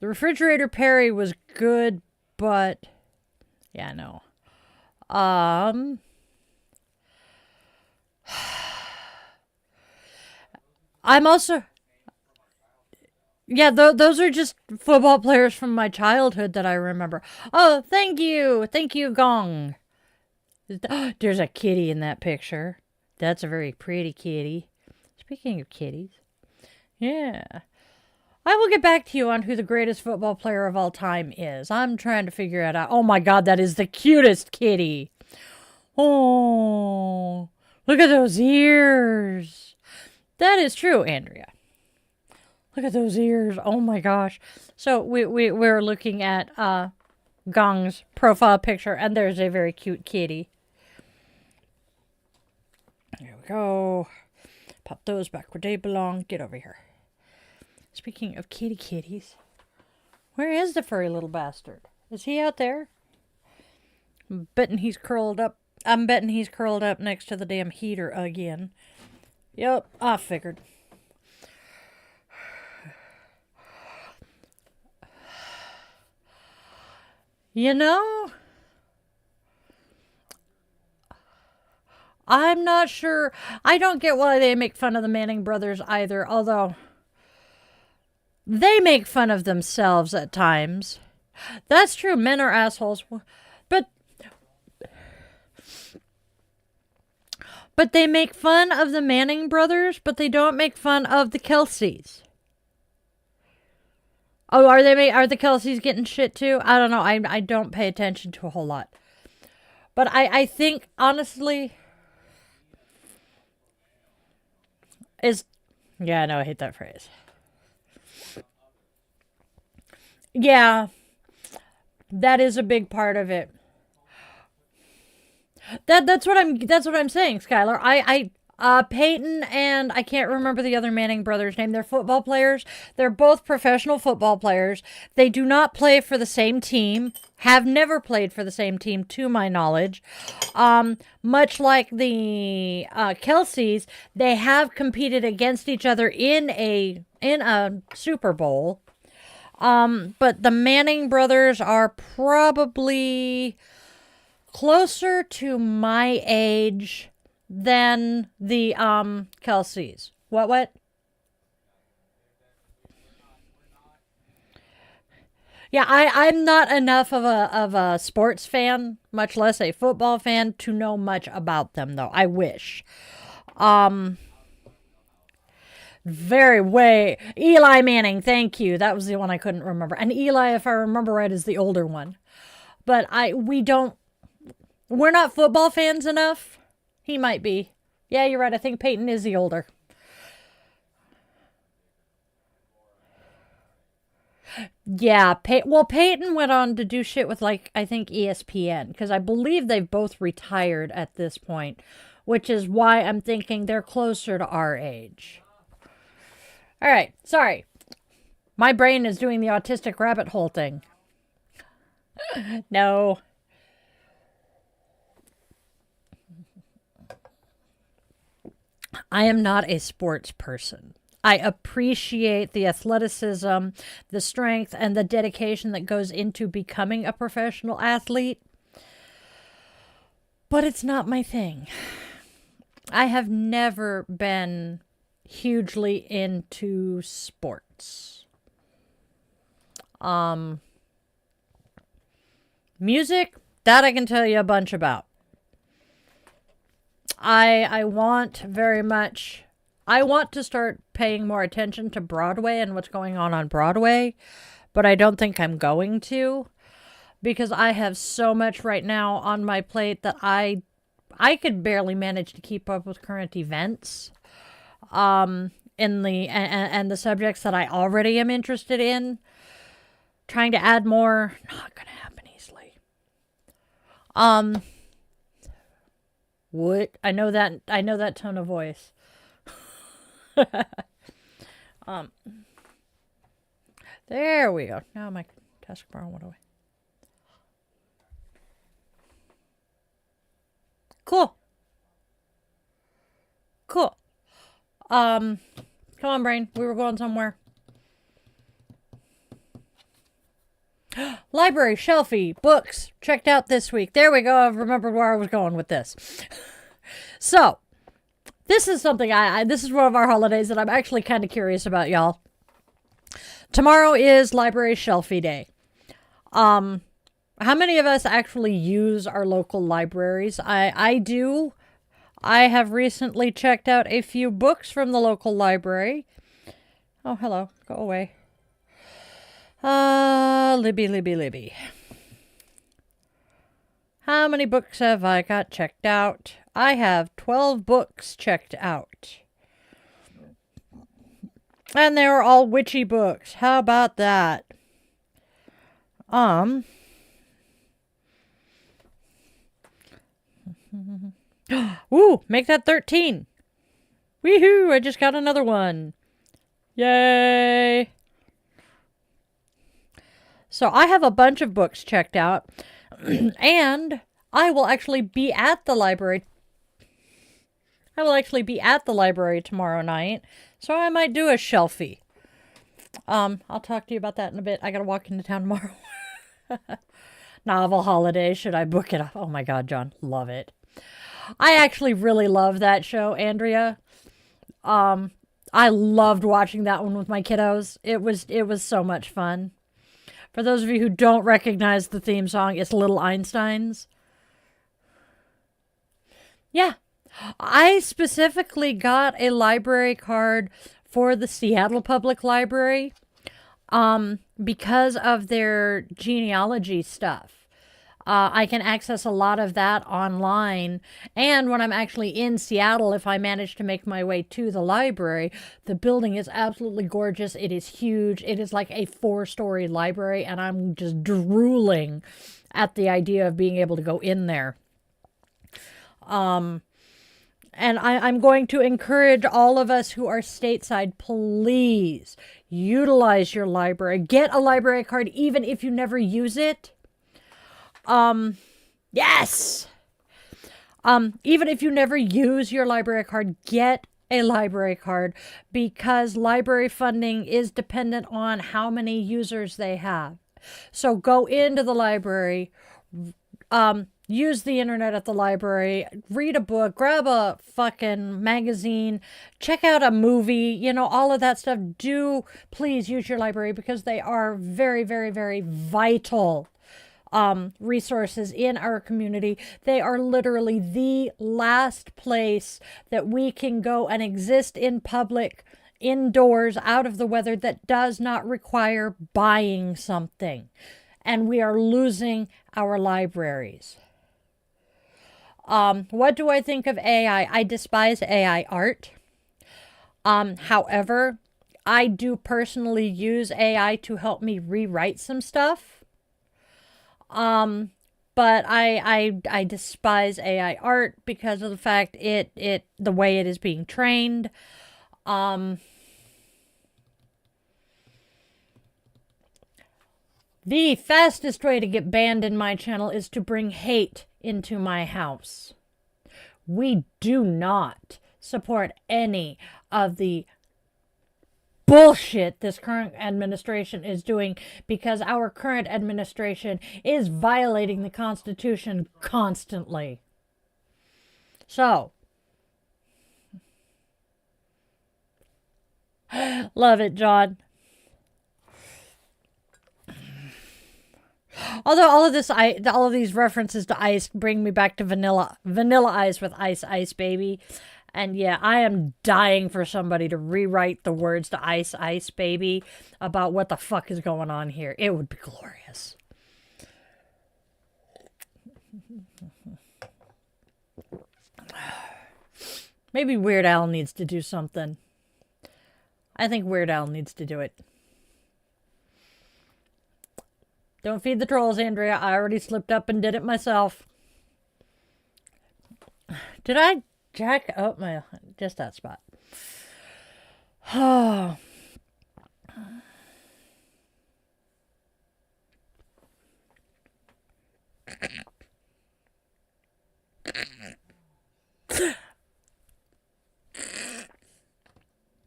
Refrigerator Perry was good, but yeah, no. I'm also, yeah, those are just football players from my childhood that I remember. Oh, thank you, Gong. There's a kitty in that picture. That's a very pretty kitty. Speaking of kitties, yeah. I will get back to you on who the greatest football player of all time is. I'm trying to figure it out. Oh my God, that is the cutest kitty. Oh, look at those ears. That is true, Andrea. Look at those ears. Oh my gosh. So we're looking at Gong's profile picture, and there's a very cute kitty. There we go. Pop those back where they belong. Get over here. Speaking of kitties, where is the furry little bastard? Is he out there? I'm betting he's curled up next to the damn heater again. Yep, I figured. You know, I'm not sure. I don't get why they make fun of the Manning brothers either, although they make fun of themselves at times. That's true. Men are assholes. But they make fun of the Manning brothers, but they don't make fun of the Kelseys. Oh, are the Kelseys getting shit too? I don't know. I don't pay attention to a whole lot. But I think, honestly, yeah, no, I hate that phrase. Yeah, that is a big part of it. That's what I'm saying, Skylar. Peyton and I can't remember the other Manning brothers' name. They're football players. They're both professional football players. They do not play for the same team. Have never played for the same team, to my knowledge. Much like the Kelseys, they have competed against each other in a Super Bowl. But the Manning brothers are probably closer to my age than the Kelseys. What? Yeah, I'm not enough of a sports fan, much less a football fan, to know much about them though. I wish. Um Very way Eli Manning, thank you. That was the one I couldn't remember. And Eli, if I remember right, is the older one. But we're not football fans enough. He might be. Yeah, you're right. I think Peyton is the older. Yeah, Peyton went on to do shit with, like, I think ESPN, because I believe they've both retired at this point, which is why I'm thinking they're closer to our age. All right, sorry. My brain is doing the autistic rabbit hole thing. No. I am not a sports person. I appreciate the athleticism, the strength, and the dedication that goes into becoming a professional athlete, but it's not my thing. I have never been hugely into sports. Music, that I can tell you a bunch about. I want very much, I want to start paying more attention to Broadway and what's going on Broadway, but I don't think I'm going to, because I have so much right now on my plate that I could barely manage to keep up with current events in and the subjects that I already am interested in. Trying to add more, not gonna happen easily. What? I know that tone of voice. There we go. Now my taskbar went away. Cool. Come on, brain. We were going somewhere. Library, shelfie, books, checked out this week. There we go. I've remembered where I was going with this. So, this is something this is one of our holidays that I'm actually kind of curious about, y'all. Tomorrow is Library Shelfie Day. How many of us actually use our local libraries? I do. I have recently checked out a few books from the local library. Oh, hello. Go away. Libby. How many books have I got checked out? I have 12 books checked out. And they were all witchy books. How about that? Ooh, make that 13. Woohoo, I just got another one. Yay. So I have a bunch of books checked out, and I will actually be at the library. Tomorrow night, so I might do a shelfie. I'll talk to you about that in a bit. I gotta walk into town tomorrow. Novel holiday, should I book it? Oh my God, John, love it. I actually really love that show, Andrea. I loved watching that one with my kiddos. It was so much fun. For those of you who don't recognize the theme song, it's Little Einsteins. Yeah. I specifically got a library card for the Seattle Public Library because of their genealogy stuff. I can access a lot of that online. And when I'm actually in Seattle, if I manage to make my way to the library, the building is absolutely gorgeous. It is huge. It is like a 4-story library, and I'm just drooling at the idea of being able to go in there. And I'm going to encourage all of us who are stateside, please utilize your library. Get a library card even if you never use it. Yes! Even if you never use your library card, get a library card, because library funding is dependent on how many users they have. So go into the library, use the internet at the library, read a book, grab a fucking magazine, check out a movie, all of that stuff. Do please use your library, because they are very, very, very vital resources in our community. They are literally the last place that we can go and exist in public, indoors, out of the weather, that does not require buying something. And we are losing our libraries. What do I think of AI? I despise AI art. However, I do personally use AI to help me rewrite some stuff. But I despise AI art because of the fact the way it is being trained. The fastest way to get banned in my channel is to bring hate into my house. We do not support any of the bullshit this current administration is doing, because our current administration is violating the Constitution constantly. So, love it, John. Although all of these references to ice bring me back to vanilla ice with ice baby. And yeah, I am dying for somebody to rewrite the words to ice baby about what the fuck is going on here. It would be glorious. Maybe Weird Al needs to do something. I think Weird Al needs to do it. Don't feed the trolls, Andrea. I already slipped up and did it myself. Did I jack up my... just that spot. Oh.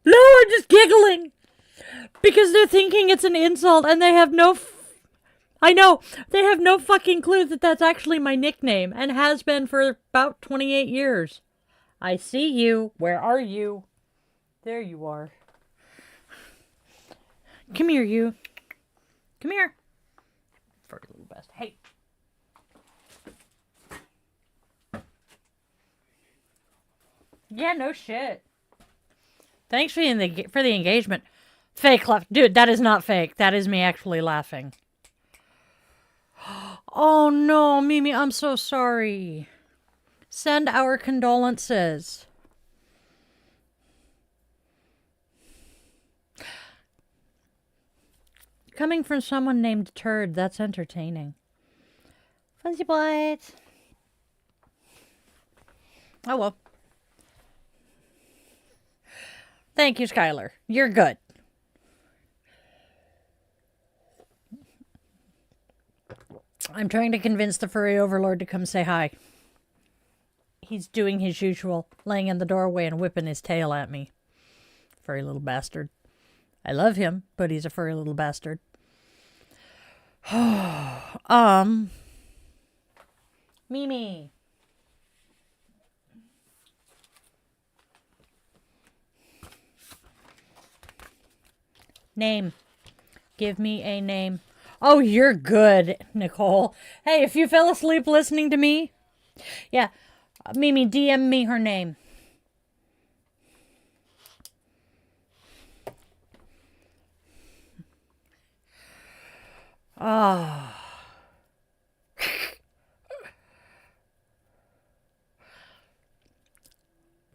No, I'm just giggling. Because they're thinking it's an insult and they have no... I know, they have no fucking clue that that's actually my nickname and has been for about 28 years. I see you. Where are you? There you are. Come here, you. Come here. Furry little best. Hey. Yeah, no shit. Thanks for the engagement. Fake laugh. Dude, that is not fake. That is me actually laughing. Oh no, Mimi, I'm so sorry. Send our condolences. Coming from someone named Turd, that's entertaining. Fuzzy Blight. Oh well. Thank you, Skylar. You're good. I'm trying to convince the furry overlord to come say hi. He's doing his usual, laying in the doorway and whipping his tail at me. Furry little bastard. I love him, but he's a furry little bastard. Mimi. Name. Give me a name. Oh, you're good, Nicole. Hey, if you fell asleep listening to me, yeah, Mimi, DM me her name. Oh.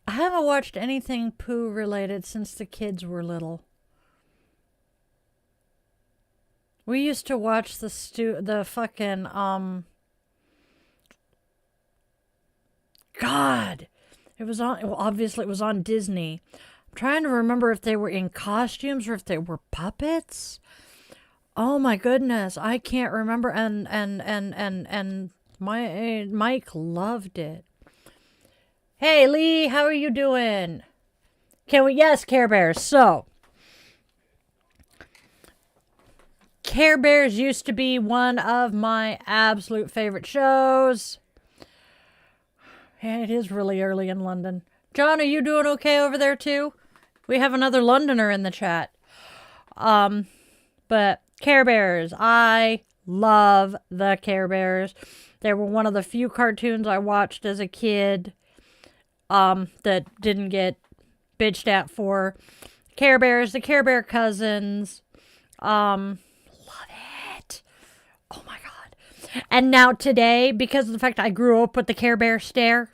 I haven't watched anything poo related since the kids were little. We used to watch the fucking, God, It was on, well, obviously it was on Disney. I'm trying to remember if they were in costumes or if they were puppets. Oh my goodness, I can't remember. And my Mike loved it. Hey Lee, how are you doing? Can we? Yes, Care Bears. So, Care Bears used to be one of my absolute favorite shows. Yeah, it is really early in London. John, are you doing okay over there too? We have another Londoner in the chat. But Care Bears, I love the Care Bears. They were one of the few cartoons I watched as a kid that didn't get bitched at for. Care Bears, the Care Bear cousins. Love it. Oh my God. And now today, because of the fact I grew up with the Care Bear stare,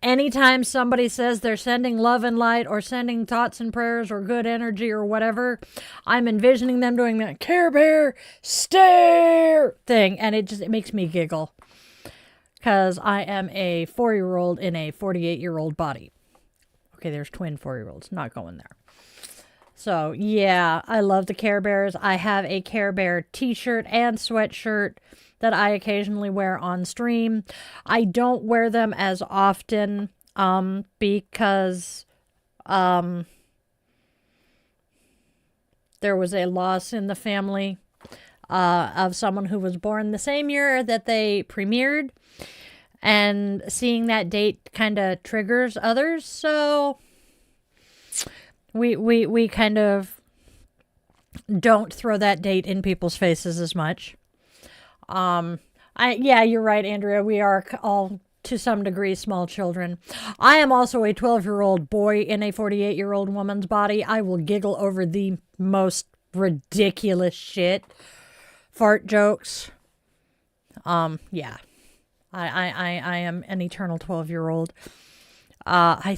anytime somebody says they're sending love and light or sending thoughts and prayers or good energy or whatever, I'm envisioning them doing that Care Bear stare thing. And it makes me giggle. Because I am a 4-year-old in a 48-year-old body. Okay, there's twin 4-year-olds. Not going there. So, yeah, I love the Care Bears. I have a Care Bear t-shirt and sweatshirt that I occasionally wear on stream. I don't wear them as often because there was a loss in the family of someone who was born the same year that they premiered. And seeing that date kind of triggers others. So we kind of don't throw that date in people's faces as much. Yeah, you're right, Andrea. We are all, to some degree, small children. I am also a 12-year-old boy in a 48-year-old woman's body. I will giggle over the most ridiculous shit. Fart jokes. Yeah. I am an eternal 12-year-old. Yeah,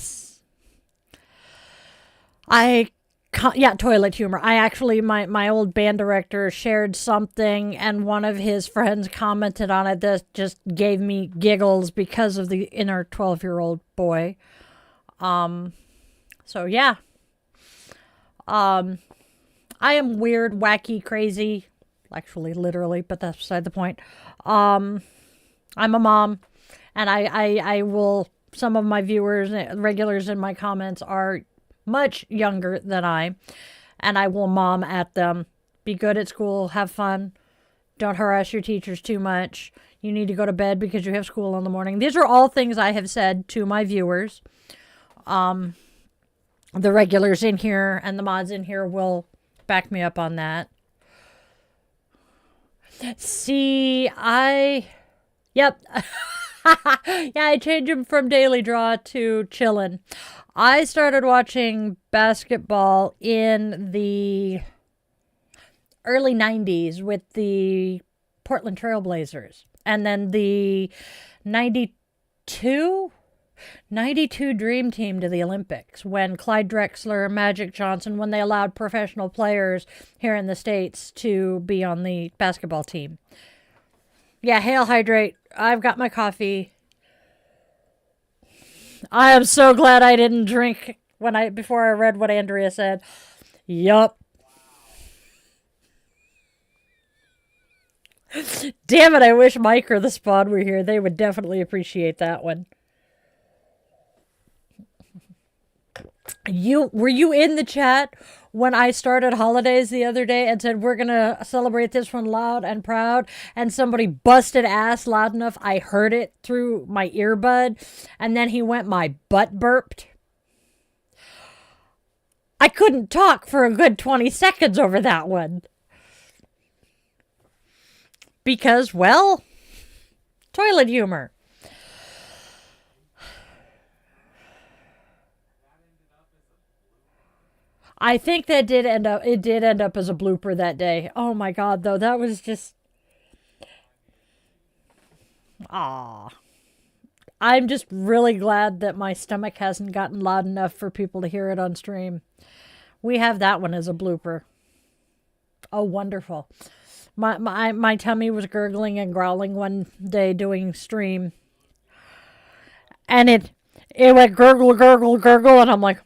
toilet humor. I actually, my old band director shared something and one of his friends commented on it that just gave me giggles because of the inner 12-year-old boy. So yeah. I am weird, wacky, crazy. Actually, literally, but that's beside the point. I'm a mom, and I will, some of my viewers, regulars in my comments are much younger than I, and I will mom at them. Be good at school, have fun, don't harass your teachers too much. You need to go to bed because you have school in the morning. These are all things I have said to my viewers. The regulars in here and the mods in here will back me up on that. See, Yep. Yeah, I changed him from Daily Draw to Chillin. I started watching basketball in the early 90s with the Portland Trail Blazers. And then the 92 Dream Team to the Olympics when Clyde Drexler, Magic Johnson, when they allowed professional players here in the States to be on the basketball team. Yeah, hail, hydrate. I've got my coffee. I am so glad I didn't drink before I read what Andrea said. Yup. Damn it, I wish Mike or the Spawn were here. They would definitely appreciate that one. Were you in the chat when I started holidays the other day and said we're gonna celebrate this one loud and proud, and somebody busted ass loud enough I heard it through my earbud, and then he went, my butt burped? I couldn't talk for a good 20 seconds over that one. Because, well, toilet humor. I think it did end up as a blooper that day. Oh my God, though, that was just, I'm just really glad that my stomach hasn't gotten loud enough for people to hear it on stream. We have that one as a blooper. Oh, wonderful. My tummy was gurgling and growling one day doing stream. And It went gurgle, gurgle, gurgle, and I'm like,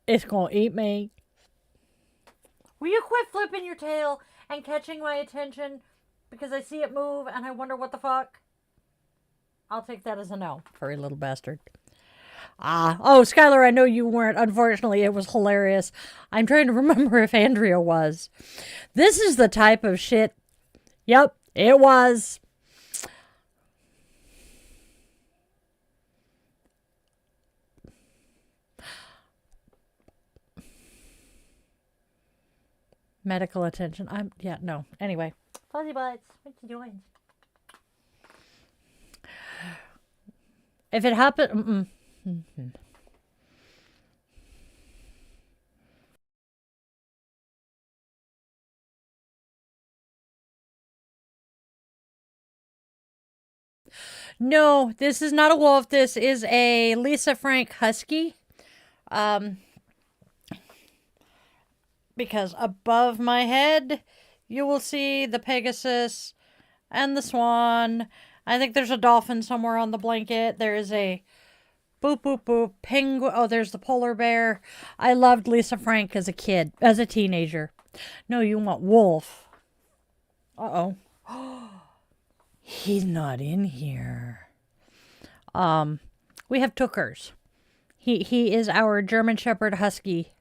it's gonna eat me. Will you quit flipping your tail and catching my attention because I see it move and I wonder what the fuck? I'll take that as a no. Furry little bastard. Oh, Skylar, I know you weren't. Unfortunately, it was hilarious. I'm trying to remember if Andrea was. This is the type of shit. Yep, it was. Medical attention. No. Anyway. Fuzzy butts. What you doing? If it happened... No, this is not a wolf. This is a Lisa Frank husky. Because above my head, you will see the Pegasus and the swan. I think there's a dolphin somewhere on the blanket. There is a boop, boop, boop, penguin. Oh, there's the polar bear. I loved Lisa Frank as a kid, as a teenager. No, you want wolf. Uh-oh. He's not in here. We have Tookers. He is our German Shepherd Husky.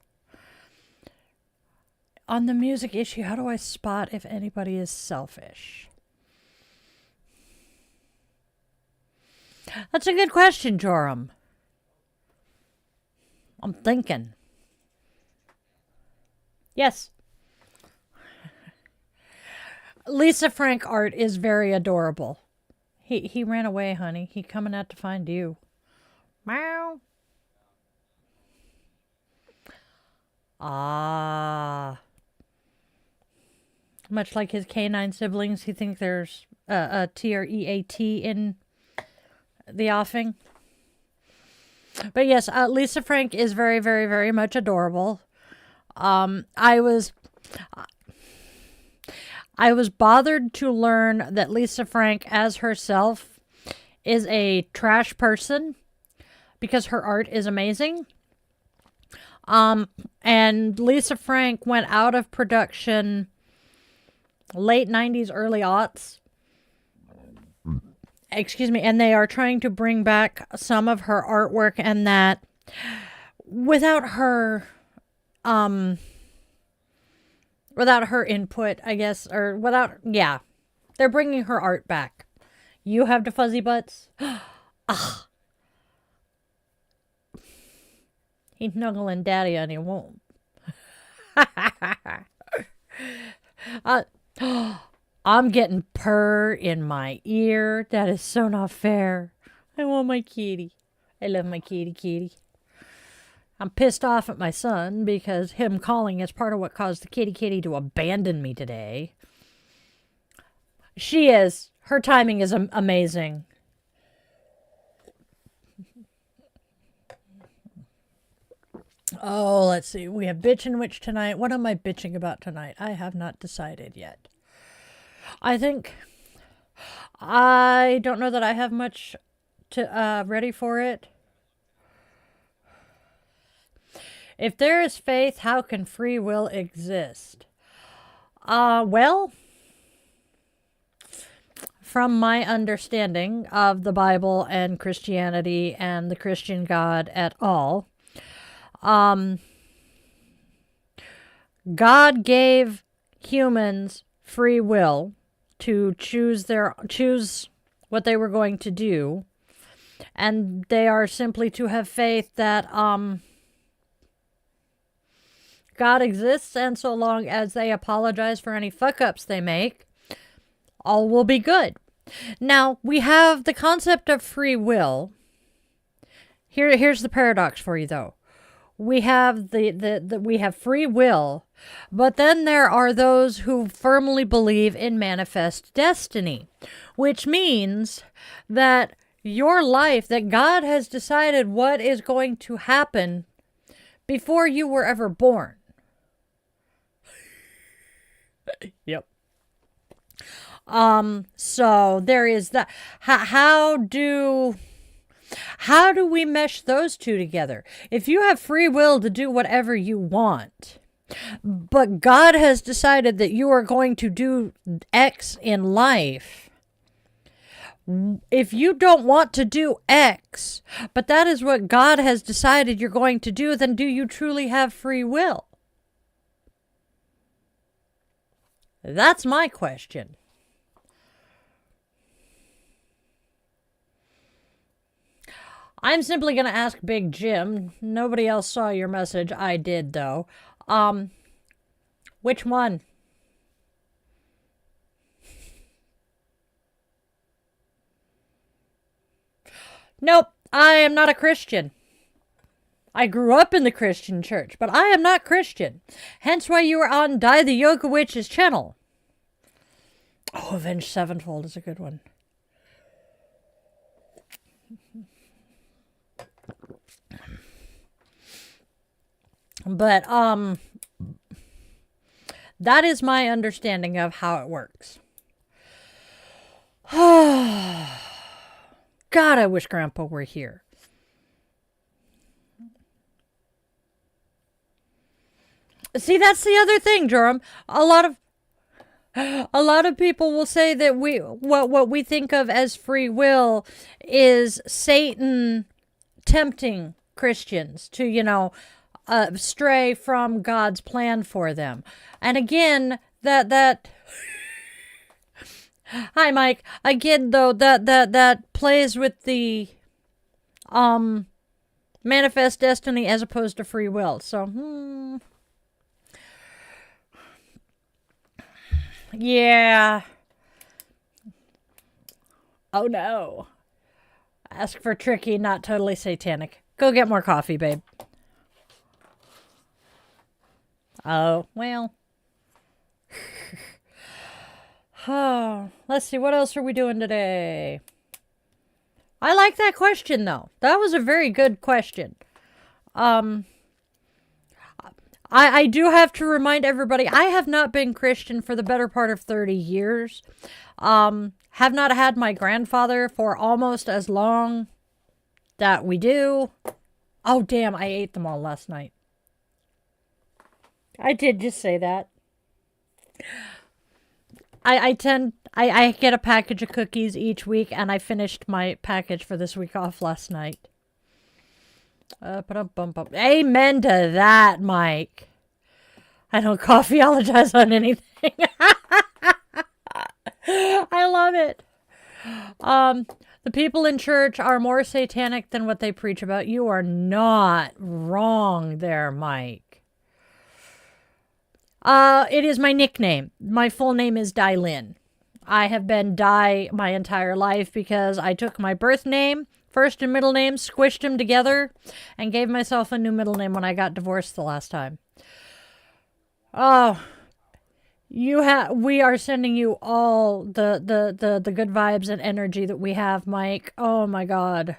On the music issue, how do I spot if anybody is selfish? That's a good question, Joram. I'm thinking. Yes. Lisa Frank art is very adorable. He ran away, honey. He coming out to find you. Meow. Much like his canine siblings, he thinks there's a T-R-E-A-T in the offing. But yes, Lisa Frank is very, very, very much adorable. I was bothered to learn that Lisa Frank, as herself, is a trash person because her art is amazing. And Lisa Frank went out of production late 90s, early aughts. Excuse me. And they are trying to bring back some of her artwork and that without her input, I guess, or without, yeah. They're bringing her art back. You have the fuzzy butts? He's snuggling daddy and he won't. I'm getting purr in my ear. That is so not fair. I want my kitty. I love my kitty. I'm pissed off at my son because him calling is part of what caused the kitty to abandon me today. She is. Her timing is amazing. Oh, let's see. We have Bitch and Witch tonight. What am I bitching about tonight? I have not decided yet. I don't know that I have much to ready for it. If there is faith, how can free will exist? Well, from my understanding of the Bible and Christianity and the Christian God at all, God gave humans free will to choose what they were going to do, and they are simply to have faith that God exists, and so long as they apologize for any fuck-ups they make, all will be good. Now, we have the concept of free will. Here's the paradox for you, though. We have we have free will, but then there are those who firmly believe in manifest destiny, which means that your life, that God has decided what is going to happen before you were ever born. Yep. So there is that. How How do we mesh those two together? If you have free will to do whatever you want, but God has decided that you are going to do X in life, if you don't want to do X, but that is what God has decided you're going to do, then do you truly have free will? That's my question. I'm simply going to ask Big Jim. Nobody else saw your message. I did, though. Which one? Nope, I am not a Christian. I grew up in the Christian church, but I am not Christian. Hence why you are on Die the Yoga Witch's channel. Oh, Avenged Sevenfold is a good one. But, that is my understanding of how it works. God, I wish Grandpa were here. See, that's the other thing, Joram. A lot of people will say that what we think of as free will is Satan tempting Christians to, stray from God's plan for them. And again, that Hi, Mike. Again, though, that plays with the manifest destiny as opposed to free will. So, yeah. Oh no. Ask for tricky, not totally satanic. Go get more coffee, babe. Oh, well. Oh, let's see, what else are we doing today? I like that question, though. That was a very good question. I do have to remind everybody, I have not been Christian for the better part of 30 years. Have not had my grandfather for almost as long that we do. Oh, damn, I ate them all last night. I did just say that. I get a package of cookies each week, and I finished my package for this week off last night. Amen to that, Mike. I don't coffeeologize on anything. I love it. The people in church are more satanic than what they preach about. You are not wrong there, Mike. It is my nickname. My full name is Dailin. I have been Dai my entire life because I took my birth name, first and middle name, squished them together, and gave myself a new middle name when I got divorced the last time. Oh, we are sending you all the good vibes and energy that we have, Mike. Oh my God.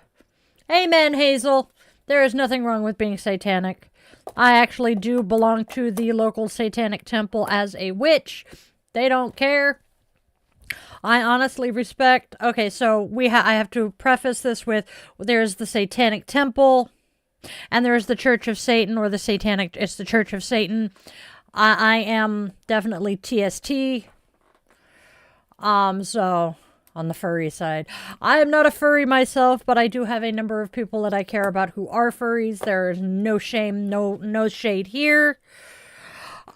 Amen, Hazel. There is nothing wrong with being satanic. I actually do belong to the local satanic temple as a witch. They don't care. I honestly respect. Okay, so I have to preface this with there's the satanic temple, and there's the Church of Satan, or it's the Church of Satan. I am definitely TST. So on the furry side, I am not a furry myself, but I do have a number of people that I care about who are furries. There is no shame, no shade here.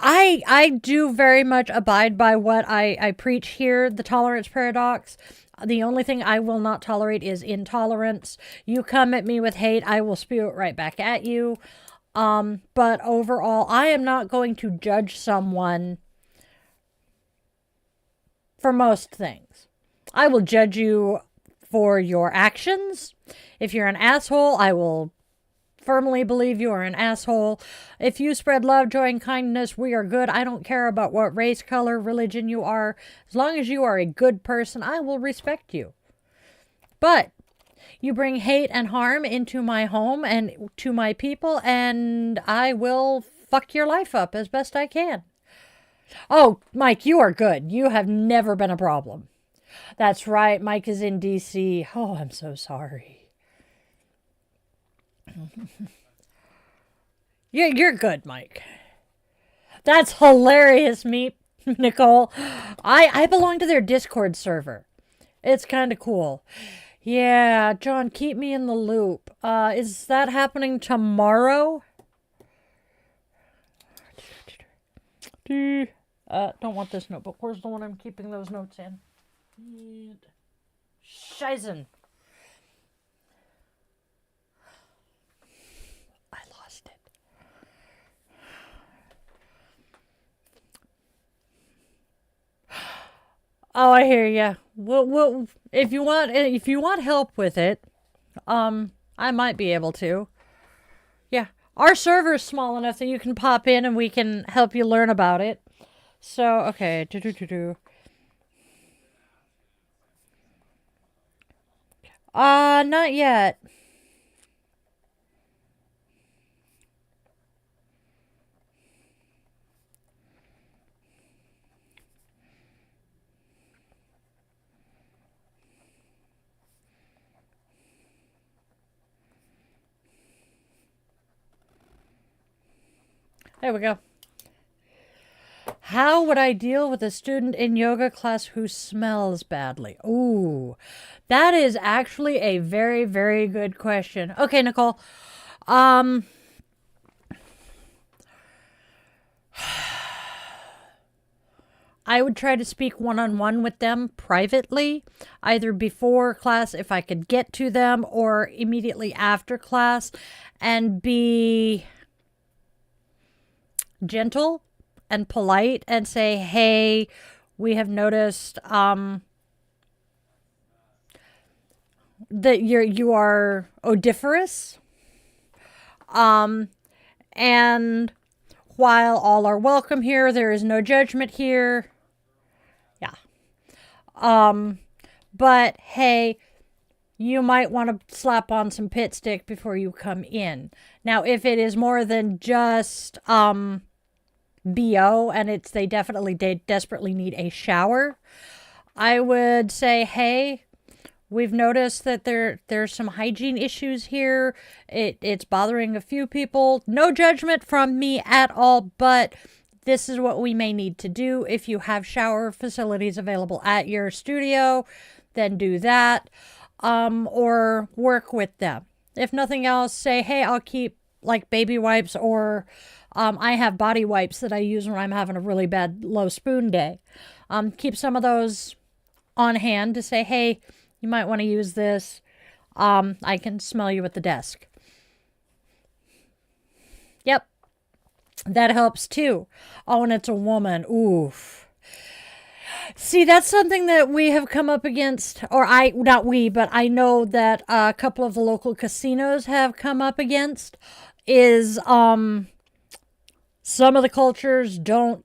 I do very much abide by what I preach here, the tolerance paradox. The only thing I will not tolerate is intolerance. You come at me with hate, I will spew it right back at you. But overall, I am not going to judge someone for most things. I will judge you for your actions. If you're an asshole, I will firmly believe you are an asshole. If you spread love, joy, and kindness, we are good. I don't care about what race, color, religion you are. As long as you are a good person, I will respect you. But you bring hate and harm into my home and to my people, and I will fuck your life up as best I can. Oh, Mike, you are good. You have never been a problem. That's right. Mike is in D.C. Oh, I'm so sorry. You're good, Mike. That's hilarious, Nicole. I belong to their Discord server. It's kind of cool. Yeah, John, keep me in the loop. Is that happening tomorrow? Don't want this notebook. Where's the one I'm keeping those notes in? Scheißen. I lost it. Oh, I hear ya. Well, if you want help with it, I might be able to. Yeah, our server's small enough that you can pop in and we can help you learn about it. So, okay, not yet. There we go. How would I deal with a student in yoga class who smells badly? Ooh, that is actually a very, very good question. Okay, Nicole. I would try to speak one-on-one with them privately, either before class if I could get to them or immediately after class, and be gentle and polite and say, hey, we have noticed that you are odoriferous. And while all are welcome here, there is no judgment here. Yeah. But hey, you might want to slap on some pit stick before you come in. Now, if it is more than just BO and they desperately need a shower, I would say, hey, we've noticed that there's some hygiene issues here. It's bothering a few people. No judgment from me at all, but this is what we may need to do. If you have shower facilities available at your studio, then do that, or work with them. If nothing else, say, hey, I'll keep like baby wipes, or I have body wipes that I use when I'm having a really bad low spoon day. Keep some of those on hand to say, hey, you might want to use this. I can smell you at the desk. Yep. That helps too. Oh, and it's a woman. Oof. See, that's something that we have come up against, or not we, but I know that a couple of the local casinos have come up against, is some of the cultures don't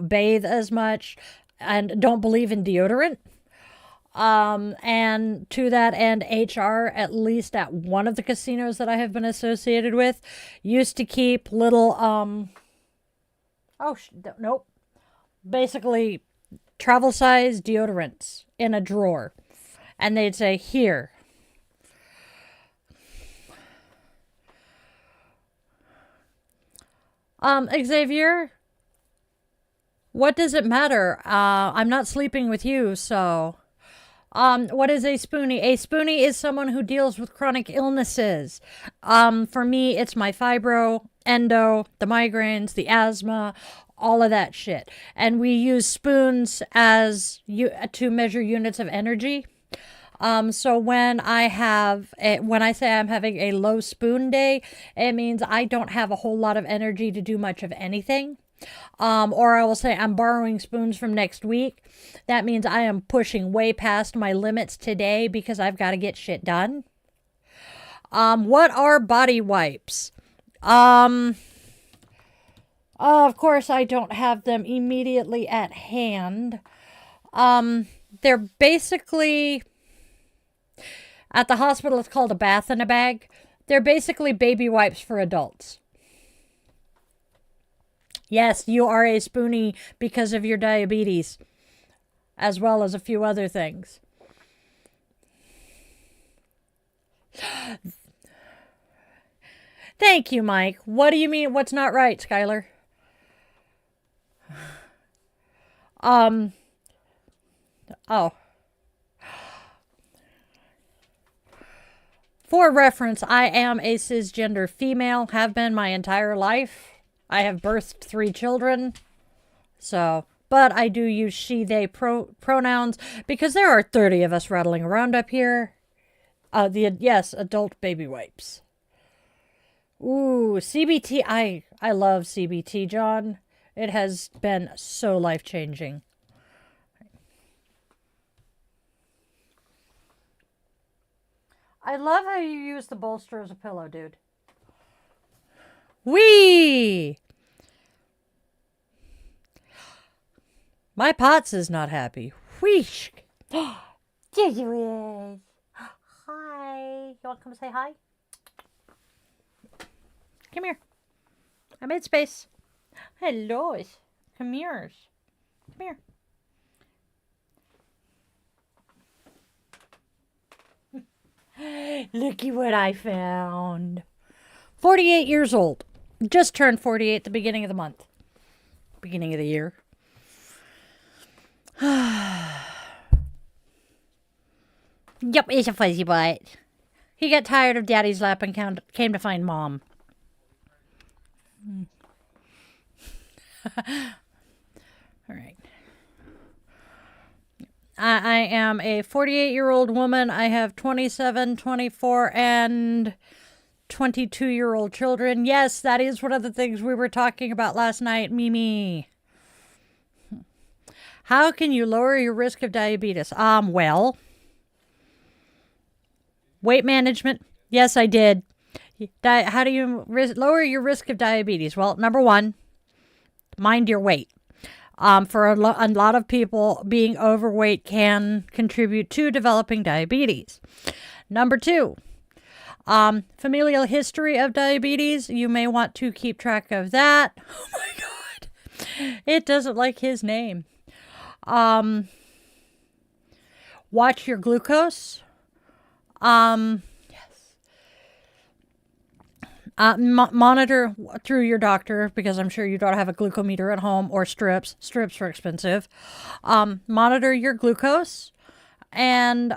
bathe as much and don't believe in deodorant. And to that end, HR, at least at one of the casinos that I have been associated with, used to keep little, nope. Basically, travel size deodorants in a drawer. And they'd say, here. Xavier, what does it matter? I'm not sleeping with you, so... what is a spoonie? A spoonie is someone who deals with chronic illnesses. For me, it's my fibro, endo, the migraines, the asthma, all of that shit. And we use spoons to measure units of energy. So when when I say I'm having a low spoon day, it means I don't have a whole lot of energy to do much of anything. Or I will say I'm borrowing spoons from next week. That means I am pushing way past my limits today because I've got to get shit done. What are body wipes? Of course, I don't have them immediately at hand. They're basically, at the hospital, it's called a bath in a bag. They're basically baby wipes for adults. Yes, you are a spoonie because of your diabetes, as well as a few other things. Thank you, Mike. What do you mean what's not right, Skylar? Oh. For reference, I am a cisgender female, have been my entire life. I have birthed 3 children. So, but I do use she, they pronouns because there are 30 of us rattling around up here. Yes, adult baby wipes. Ooh, CBT. I love CBT, John. It has been so life-changing. I love how you use the bolster as a pillow, dude. Wee! My Potts is not happy. Wheesh! There you is. Hi. You want to come say hi? Come here. I'm in space. Hello. Come here. Come here. Looky what I found. 48 years old. Just turned 48 at the beginning of the month. Beginning of the year. Yep, he's a fuzzy butt. He got tired of Daddy's lap and came to find Mom. All right. I am a 48-year-old woman. I have 27, 24, and 22-year-old children. Yes, that is one of the things we were talking about last night, Mimi. How can you lower your risk of diabetes? Well, weight management. Yes, I did. How do you lower your risk of diabetes? Well, number 1, mind your weight. For a lot of people, being overweight can contribute to developing diabetes. Number 2, familial history of diabetes. You may want to keep track of that. Oh my God. It doesn't like his name. Watch your glucose. Monitor through your doctor, because I'm sure you don't have a glucometer at home, or strips. Strips are expensive. Monitor your glucose. And,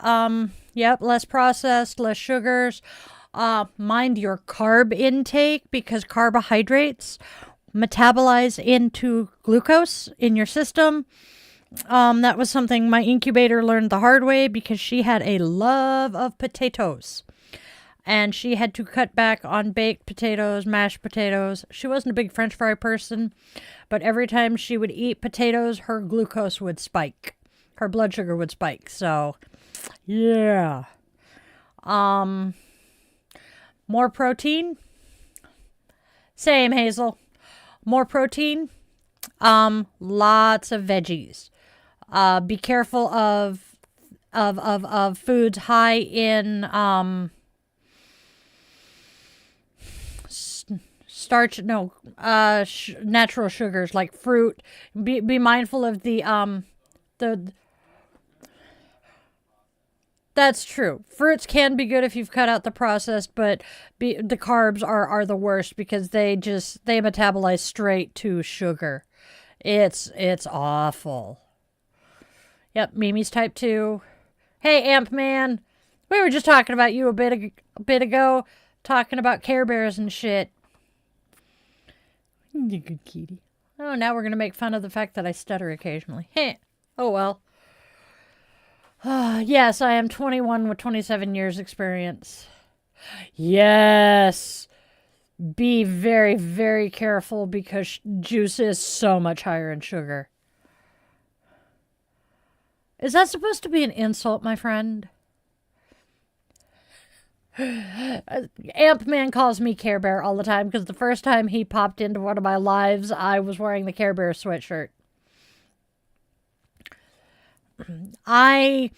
less processed, less sugars. Mind your carb intake, because carbohydrates metabolize into glucose in your system. That was something my incubator learned the hard way, because she had a love of potatoes. And she had to cut back on baked potatoes, mashed potatoes. She wasn't a big French fry person, but every time she would eat potatoes, her glucose would spike. Her blood sugar would spike. So, yeah. More protein. Same, Hazel. More protein. Lots of veggies. Be careful of foods high in starch, natural sugars like fruit. Be mindful of the that's true. Fruits can be good if you've cut out the processed, but the carbs are the worst, because they metabolize straight to sugar. It's awful. Yep, Mimi's type 2. Hey, Amp Man. We were just talking about you a bit ago, talking about Care Bears and shit. You good kitty. Oh, now we're going to make fun of the fact that I stutter occasionally. Heh. Oh, well. Yes, I am 21 with 27 years experience. Yes. Be very, very careful, because juice is so much higher in sugar. Is that supposed to be an insult, my friend? Amp Man calls me Care Bear all the time, because the first time he popped into one of my lives, I was wearing the Care Bear sweatshirt. I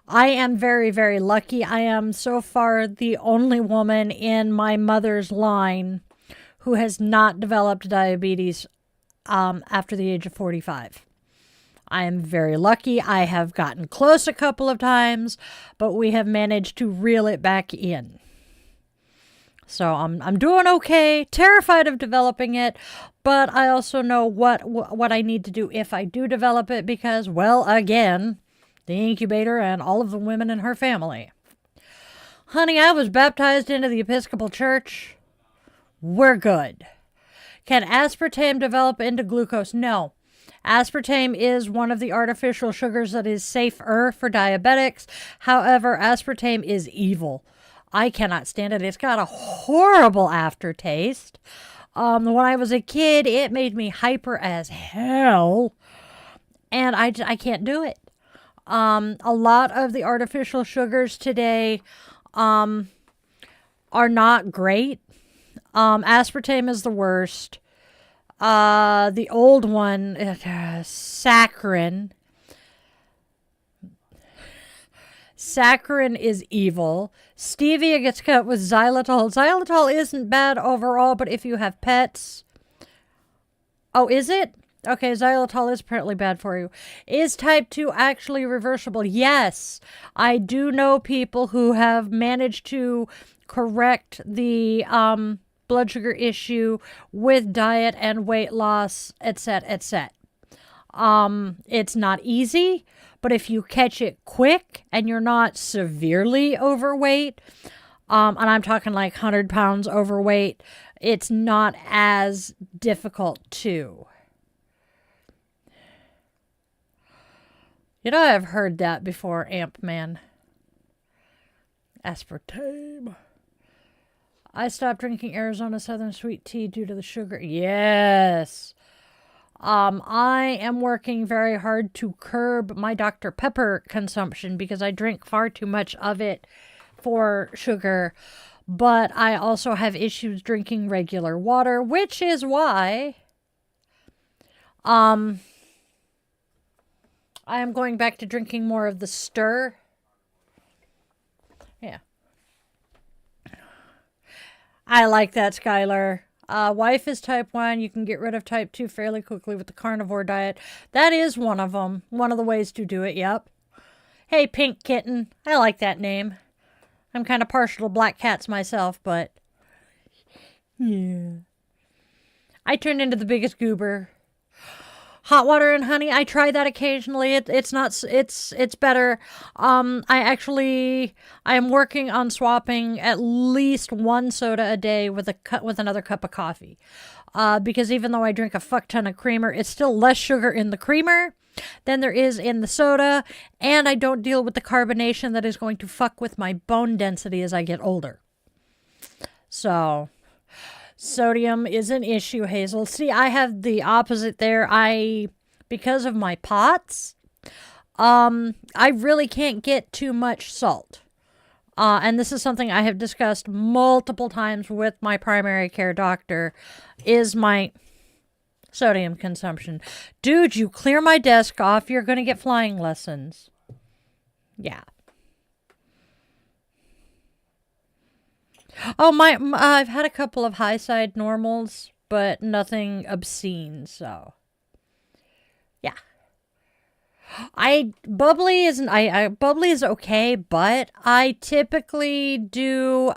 am very, very lucky. I am so far the only woman in my mother's line who has not developed diabetes after the age of 45. I am very lucky. I have gotten close a couple of times, but we have managed to reel it back in. So I'm doing okay, terrified of developing it, but I also know what I need to do if I do develop it because, well, again, the incubator and all of the women in her family. Honey, I was baptized into the Episcopal Church. We're good. Can aspartame develop into glucose? No. Aspartame is one of the artificial sugars that is safer for diabetics. However, aspartame is evil. I cannot stand it. It's got a horrible aftertaste. When I was a kid, it made me hyper as hell. And I can't do it. A lot of the artificial sugars today are not great. Aspartame is the worst. The old one, saccharin. Saccharin is evil. Stevia gets cut with xylitol. Xylitol isn't bad overall, but if you have pets... Oh, is it? Okay, xylitol is apparently bad for you. Is type 2 actually reversible? Yes. I do know people who have managed to correct the blood sugar issue with diet and weight loss, etc., etc. It's not easy, but if you catch it quick and you're not severely overweight, and I'm talking like 100 pounds overweight, it's not as difficult to. You know, I've heard that before, Amp Man. Aspartame. I stopped drinking Arizona Southern sweet tea due to the sugar. Yes. I am working very hard to curb my Dr. Pepper consumption because I drink far too much of it for sugar. But I also have issues drinking regular water, which is why I am going back to drinking more of the stir. Yeah. I like that, Skylar. Wife is type 1. You can get rid of type 2 fairly quickly with the carnivore diet. That is one of them. One of the ways to do it, yep. Hey, Pink Kitten. I like that name. I'm kind of partial to black cats myself, but... yeah. I turned into the biggest goober. Hot water and honey, I try that occasionally. It's better. I am working on swapping at least one soda a day with another cup of coffee. Because even though I drink a fuck ton of creamer, it's still less sugar in the creamer than there is in the soda, and I don't deal with the carbonation that is going to fuck with my bone density as I get older. So, sodium is an issue, Hazel. See, I have the opposite there. Because of my POTS, I really can't get too much salt. And this is something I have discussed multiple times with my primary care doctor, is my sodium consumption. Dude, you clear my desk off, you're going to get flying lessons. Yeah. Oh, I've had a couple of high side normals, but nothing obscene, so. Yeah. Bubbly is okay, but I typically do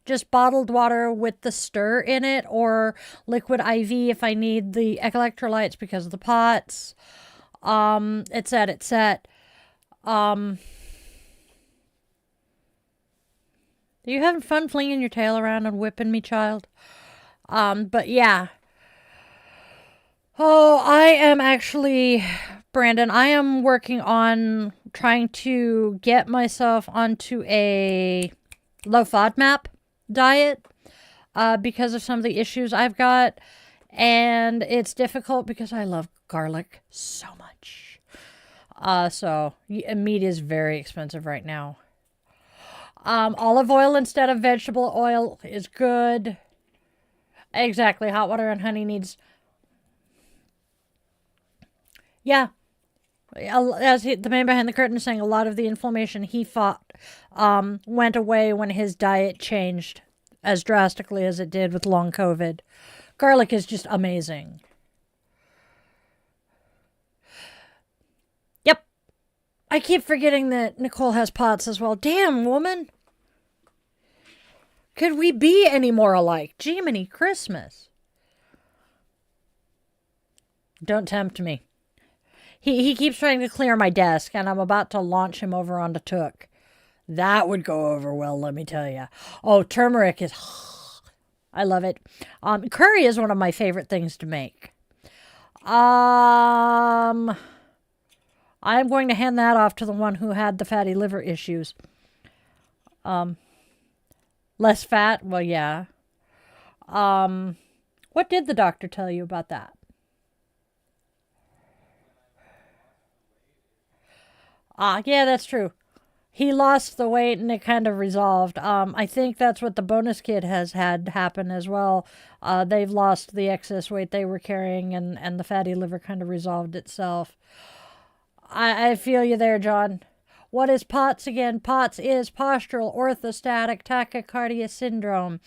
just bottled water with the stir in it, or liquid IV if I need the electrolytes because of the POTS. Etc. Are you having fun flinging your tail around and whipping me, child? But yeah. Oh, Brandon, I am working on trying to get myself onto a low FODMAP diet because of some of the issues I've got. And it's difficult because I love garlic so much. So meat is very expensive right now. Olive oil instead of vegetable oil is good. Exactly. Hot water and honey needs... Yeah. As the man behind the curtain is saying, a lot of the inflammation he fought went away when his diet changed as drastically as it did with long COVID. Garlic is just amazing. Yep. I keep forgetting that Nicole has POTS as well. Damn, woman. Could we be any more alike? Jiminy Christmas. Don't tempt me. He keeps trying to clear my desk, and I'm about to launch him over onto Took. That would go over well, let me tell you. Oh, turmeric is... I love it. Curry is one of my favorite things to make. I'm going to hand that off to the one who had the fatty liver issues. Less fat? Well, yeah. What did the doctor tell you about that? Yeah, that's true. He lost the weight and it kind of resolved. I think that's what the bonus kid has had happen as well. They've lost the excess weight they were carrying and the fatty liver kind of resolved itself. I feel you there, John. What is POTS again? POTS is postural orthostatic tachycardia syndrome.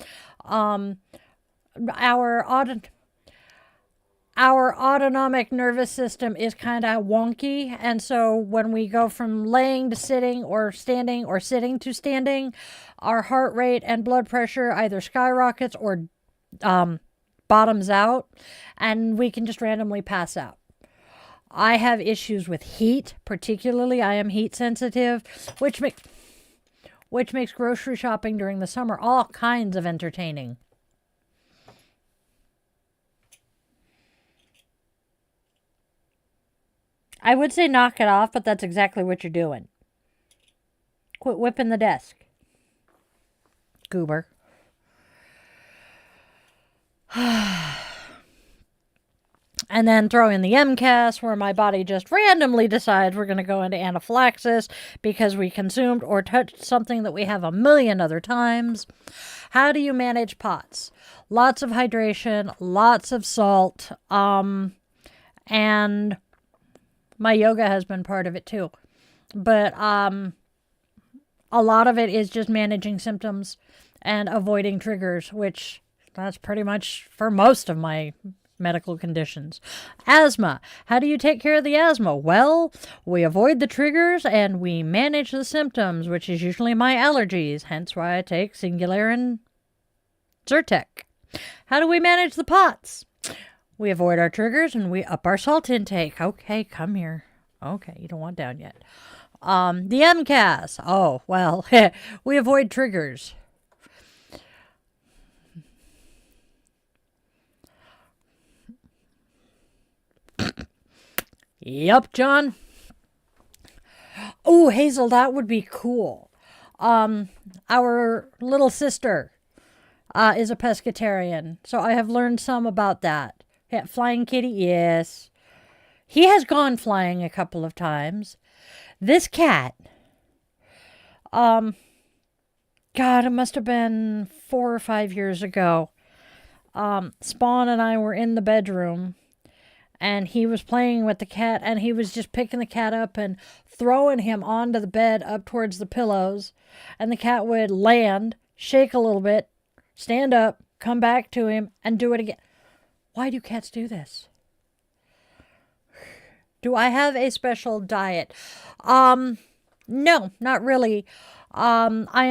Our autonomic nervous system is kind of wonky, and so when we go from laying to sitting or standing or sitting to standing, our heart rate and blood pressure either skyrockets or bottoms out, and we can just randomly pass out. I have issues with heat, particularly I am heat sensitive, which makes grocery shopping during the summer all kinds of entertaining. I would say knock it off, but that's exactly what you're doing. Quit whipping the desk. Goober. And then throw in the MCAS, where my body just randomly decides we're going to go into anaphylaxis because we consumed or touched something that we have a million other times. How do you manage POTS? Lots of hydration, lots of salt, and my yoga has been part of it too. But a lot of it is just managing symptoms and avoiding triggers, which that's pretty much for most of my medical conditions. Asthma. How do you take care of the asthma? Well, we avoid the triggers and we manage the symptoms, which is usually my allergies, hence why I take Singular and Zyrtec. How do we manage the POTS? We avoid our triggers and we up our salt intake. Okay, come here. Okay, you don't want down yet. The MCAS. Oh, well, we avoid triggers. Yup, John. Oh, Hazel, that would be cool. Our little sister is a pescatarian, so I have learned some about that. Yeah, flying kitty, yes. He has gone flying a couple of times. This cat, God, it must have been 4 or 5 years ago. Spawn and I were in the bedroom, and he was playing with the cat, and he was just picking the cat up and throwing him onto the bed up towards the pillows, and the cat would land, shake a little bit, stand up, come back to him, and do it again. Why do cats do this? Do I have a special diet? No, not really. I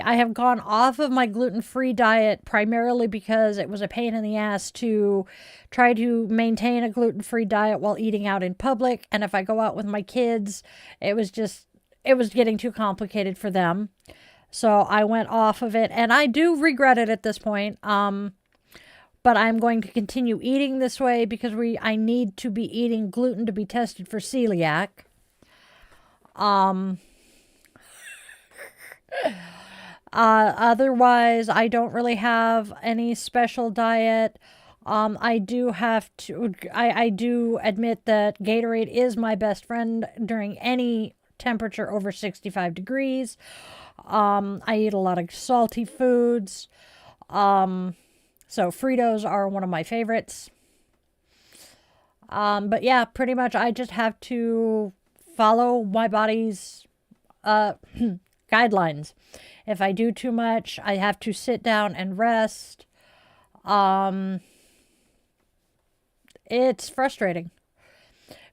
have gone off of my gluten-free diet primarily because it was a pain in the ass to try to maintain a gluten-free diet while eating out in public. And if I go out with my kids, it was getting too complicated for them. So I went off of it, and I do regret it at this point. But I'm going to continue eating this way because I need to be eating gluten to be tested for celiac. Otherwise, I don't really have any special diet. I do admit that Gatorade is my best friend during any temperature over 65 degrees. I eat a lot of salty foods. So Fritos are one of my favorites. But yeah, pretty much I just have to follow my body's guidelines. If I do too much, I have to sit down and rest. It's frustrating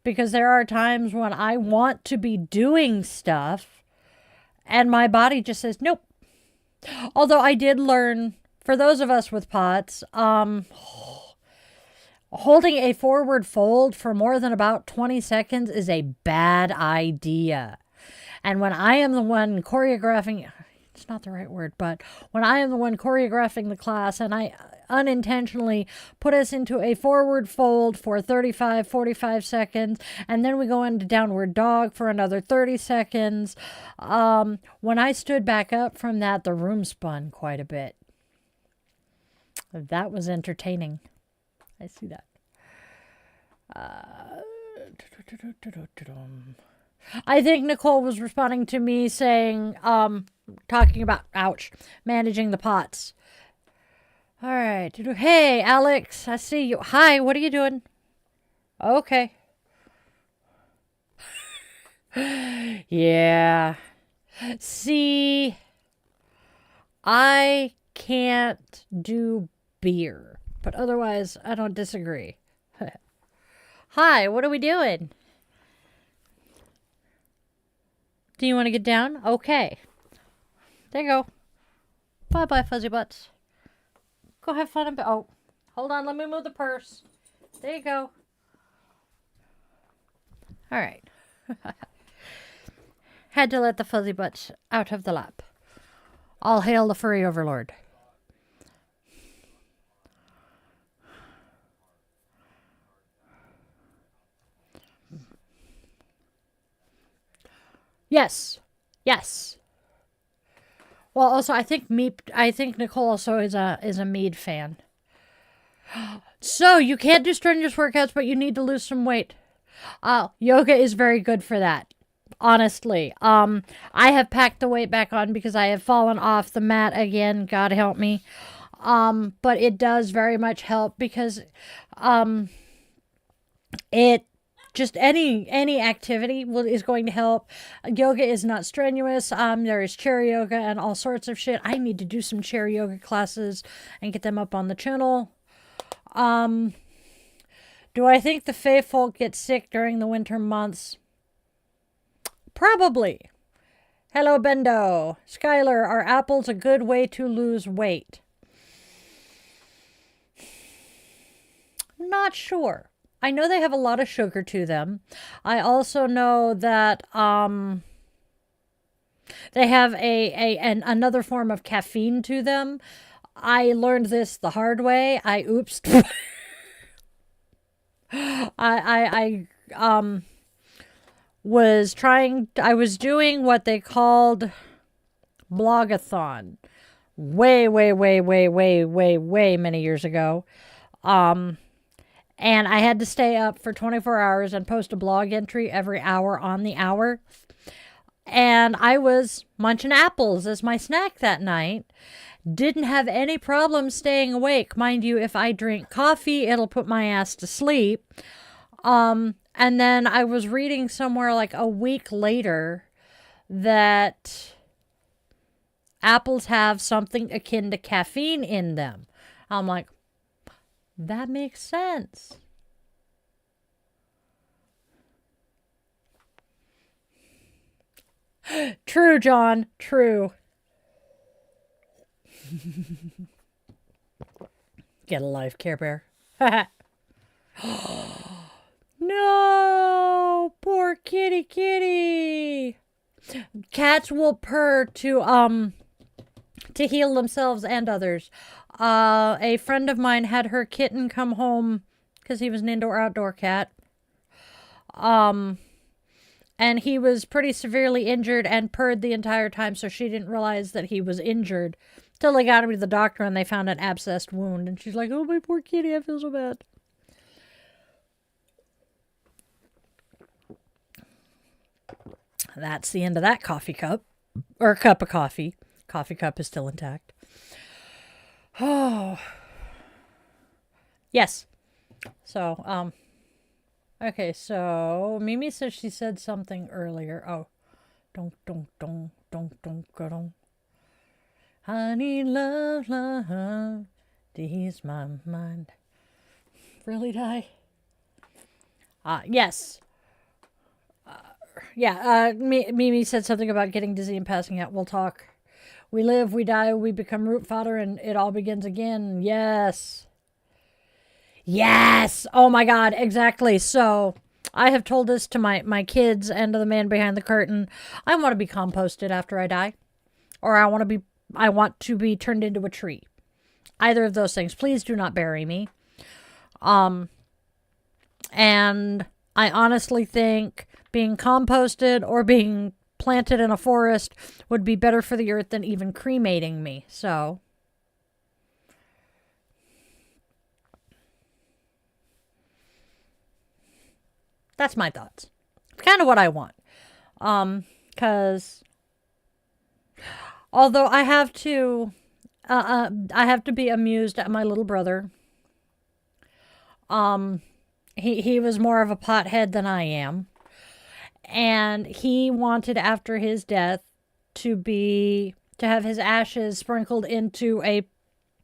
because there are times when I want to be doing stuff and my body just says, nope. Although I did learn, for those of us with pots, holding a forward fold for more than about 20 seconds is a bad idea. And when I am the one choreographing, it's not the right word, but when I am the one choreographing the class and I unintentionally put us into a forward fold for 35, 45 seconds, and then we go into downward dog for another 30 seconds. When I stood back up from that, the room spun quite a bit. That was entertaining. I see that. I think Nicole was responding to me saying, talking about, ouch, managing the pots. All right. Hey, Alex, I see you. Hi, what are you doing? Okay. Yeah. See, I can't do beer, but otherwise, I don't disagree. Hi, what are we doing? Do you want to get down? Okay. There you go. Bye-bye, fuzzy butts. Go have fun and... Oh, hold on. Let me move the purse. There you go. All right. Had to let the fuzzy butts out of the lap. All hail the furry overlord. Yes. Yes. Well, also, I think Nicole also is a mead fan. So, you can't do strenuous workouts, but you need to lose some weight. Yoga is very good for that. Honestly. I have packed the weight back on because I have fallen off the mat again. God help me. But it does very much help because, it just any activity is going to help. Yoga is not strenuous. There is chair yoga and all sorts of shit. I need to do some chair yoga classes and get them up on the channel. Do I think the Fae folk get sick during the winter months? Probably. Hello, Bendo. Skylar, are apples a good way to lose weight? Not sure. I know they have a lot of sugar to them. I also know that they have another form of caffeine to them. I learned this the hard way. Oops. I was doing what they called blogathon way many years ago. And I had to stay up for 24 hours and post a blog entry every hour on the hour. And I was munching apples as my snack that night. Didn't have any problem staying awake. Mind you, if I drink coffee, it'll put my ass to sleep. And then I was reading somewhere like a week later that apples have something akin to caffeine in them. I'm like, that makes sense. True, John. True. Get a life, Care Bear. No, poor kitty. Cats will purr to heal themselves and others. A friend of mine had her kitten come home because he was an indoor-outdoor cat. And he was pretty severely injured and purred the entire time, so she didn't realize that he was injured till they got him to the doctor and they found an abscessed wound. And she's like, oh, my poor kitty, I feel so bad. That's the end of that coffee cup. Or cup of coffee. Coffee cup is still intact. Oh. Yes. So, okay, so Mimi says she said something earlier. Oh. Don't. Honey, love, ease my mind. Really, Di? Yes. Mimi said something about getting dizzy and passing out. We'll talk We live, we die, we become root fodder, and it all begins again. Yes. Yes. Oh my God. Exactly. So I have told this to my kids and to the man behind the curtain. I want to be composted after I die, or I want to be turned into a tree. Either of those things. Please do not bury me. And I honestly think being composted or being planted in a forest would be better for the earth than even cremating me. So that's my thoughts. It's kind of what I want. Because although I have to be amused at my little brother. He was more of a pothead than I am. And he wanted, after his death, to have his ashes sprinkled into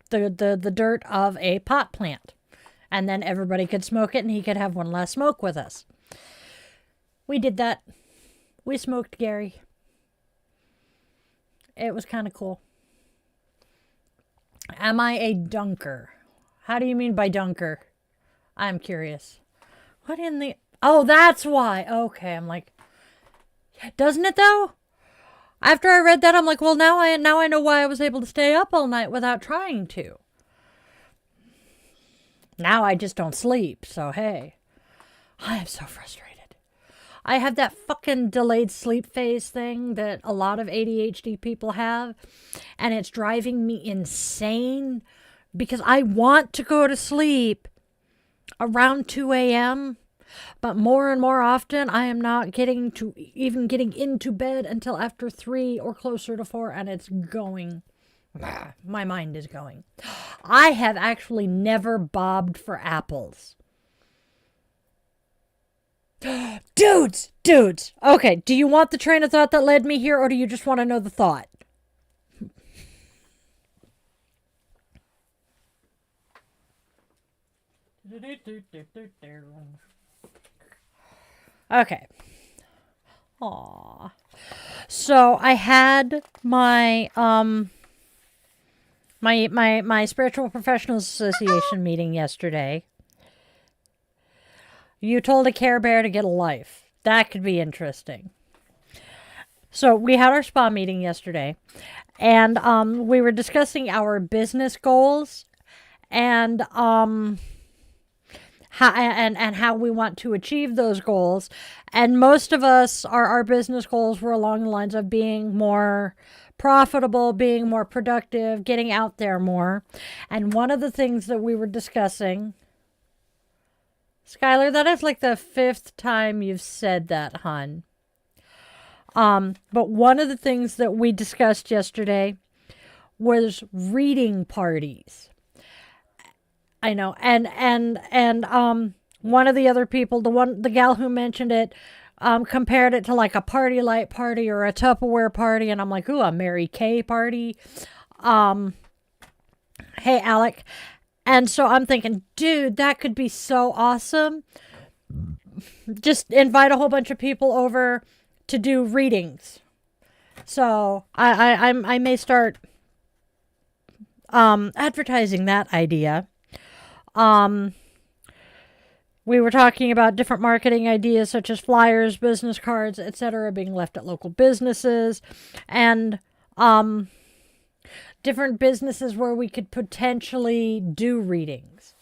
the dirt of a pot plant. And then everybody could smoke it and he could have one last smoke with us. We did that. We smoked Gary. It was kind of cool. Am I a dunker? How do you mean by dunker? I'm curious. What in the... Oh, that's why. Okay, I'm like... Doesn't it though? After I read that, I'm like, well, now I know why I was able to stay up all night without trying to. Now I just don't sleep, so hey. I am so frustrated. I have that fucking delayed sleep phase thing that a lot of ADHD people have, and it's driving me insane because I want to go to sleep around 2 a.m., but more and more often I am not getting into bed until after 3 or closer to 4, and it's going. My mind is going. I have actually never bobbed for apples. Dudes! Okay, do you want the train of thought that led me here, or do you just want to know the thought? Okay. Aww. So I had my my Spiritual Professionals Association meeting yesterday. You told a Care Bear to get a life. That could be interesting. So we had our spa meeting yesterday, and we were discussing our business goals and how we want to achieve those goals. And most of us, our business goals were along the lines of being more profitable, being more productive, getting out there more. And one of the things that we were discussing, Skylar, that is like the 5th time you've said that, hon. But one of the things that we discussed yesterday was reading parties. I know, and one of the other people, the gal who mentioned it, compared it to like a party light party or a Tupperware party, and I'm like, ooh, a Mary Kay party. Hey, Alec. And so I'm thinking, dude, that could be so awesome. Just invite a whole bunch of people over to do readings. So I may start advertising that idea. We were talking about different marketing ideas such as flyers, business cards, etc., being left at local businesses, and different businesses where we could potentially do readings.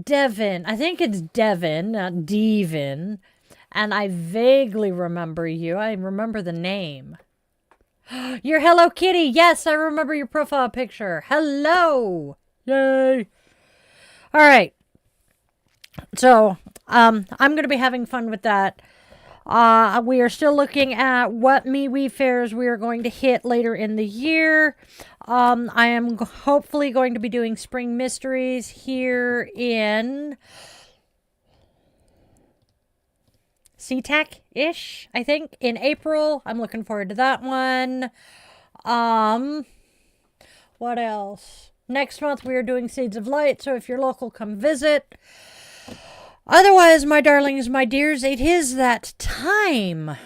Devin, I think it's Devin, not Devin, and I vaguely remember you. I remember the name. You're Hello Kitty. Yes, I remember your profile picture. Hello. Yay. All right. So, I'm going to be having fun with that. We are still looking at what MeWe fairs we are going to hit later in the year. I am hopefully going to be doing Spring Mysteries here in SeaTac-ish, I think, in April. I'm looking forward to that one. What else? Next month we are doing Seeds of Light, so if you're local, come visit. Otherwise, my darlings, my dears, it is that time.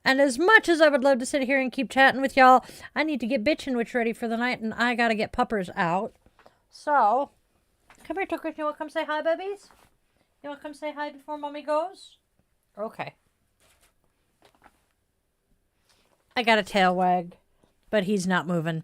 And as much as I would love to sit here and keep chatting with y'all, I need to get bitchin' witch ready for the night, and I gotta get puppers out. So, come here, Tuckers. You wanna come say hi, babies? You wanna come say hi before Mommy goes? Okay. I got a tail wag, but he's not moving.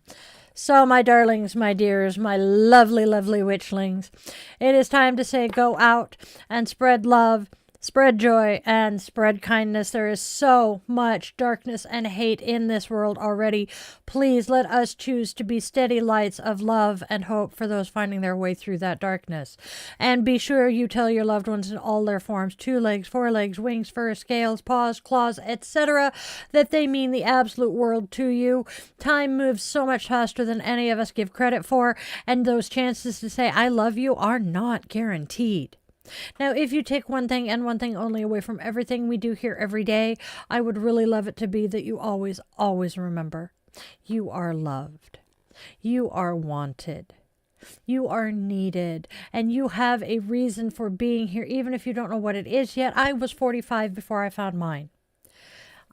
So, my darlings, my dears, my lovely, lovely witchlings, it is time to say go out and spread love, spread joy, and spread kindness. There is so much darkness and hate in this world already. Please let us choose to be steady lights of love and hope for those finding their way through that darkness. And be sure you tell your loved ones in all their forms, 2 legs, 4 legs, wings, fur, scales, paws, claws, etc., that they mean the absolute world to you. Time moves so much faster than any of us give credit for, and those chances to say I love you are not guaranteed. Now, if you take one thing and one thing only away from everything we do here every day, I would really love it to be that you always, always remember you are loved. You are wanted. You are needed. And you have a reason for being here, even if you don't know what it is yet. I was 45 before I found mine.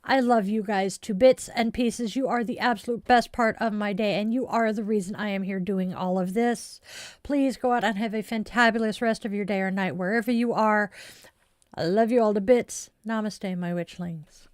I love you guys to bits and pieces. You are the absolute best part of my day, and you are the reason I am here doing all of this. Please go out and have a fantabulous rest of your day or night, wherever you are. I love you all to bits. Namaste, my witchlings.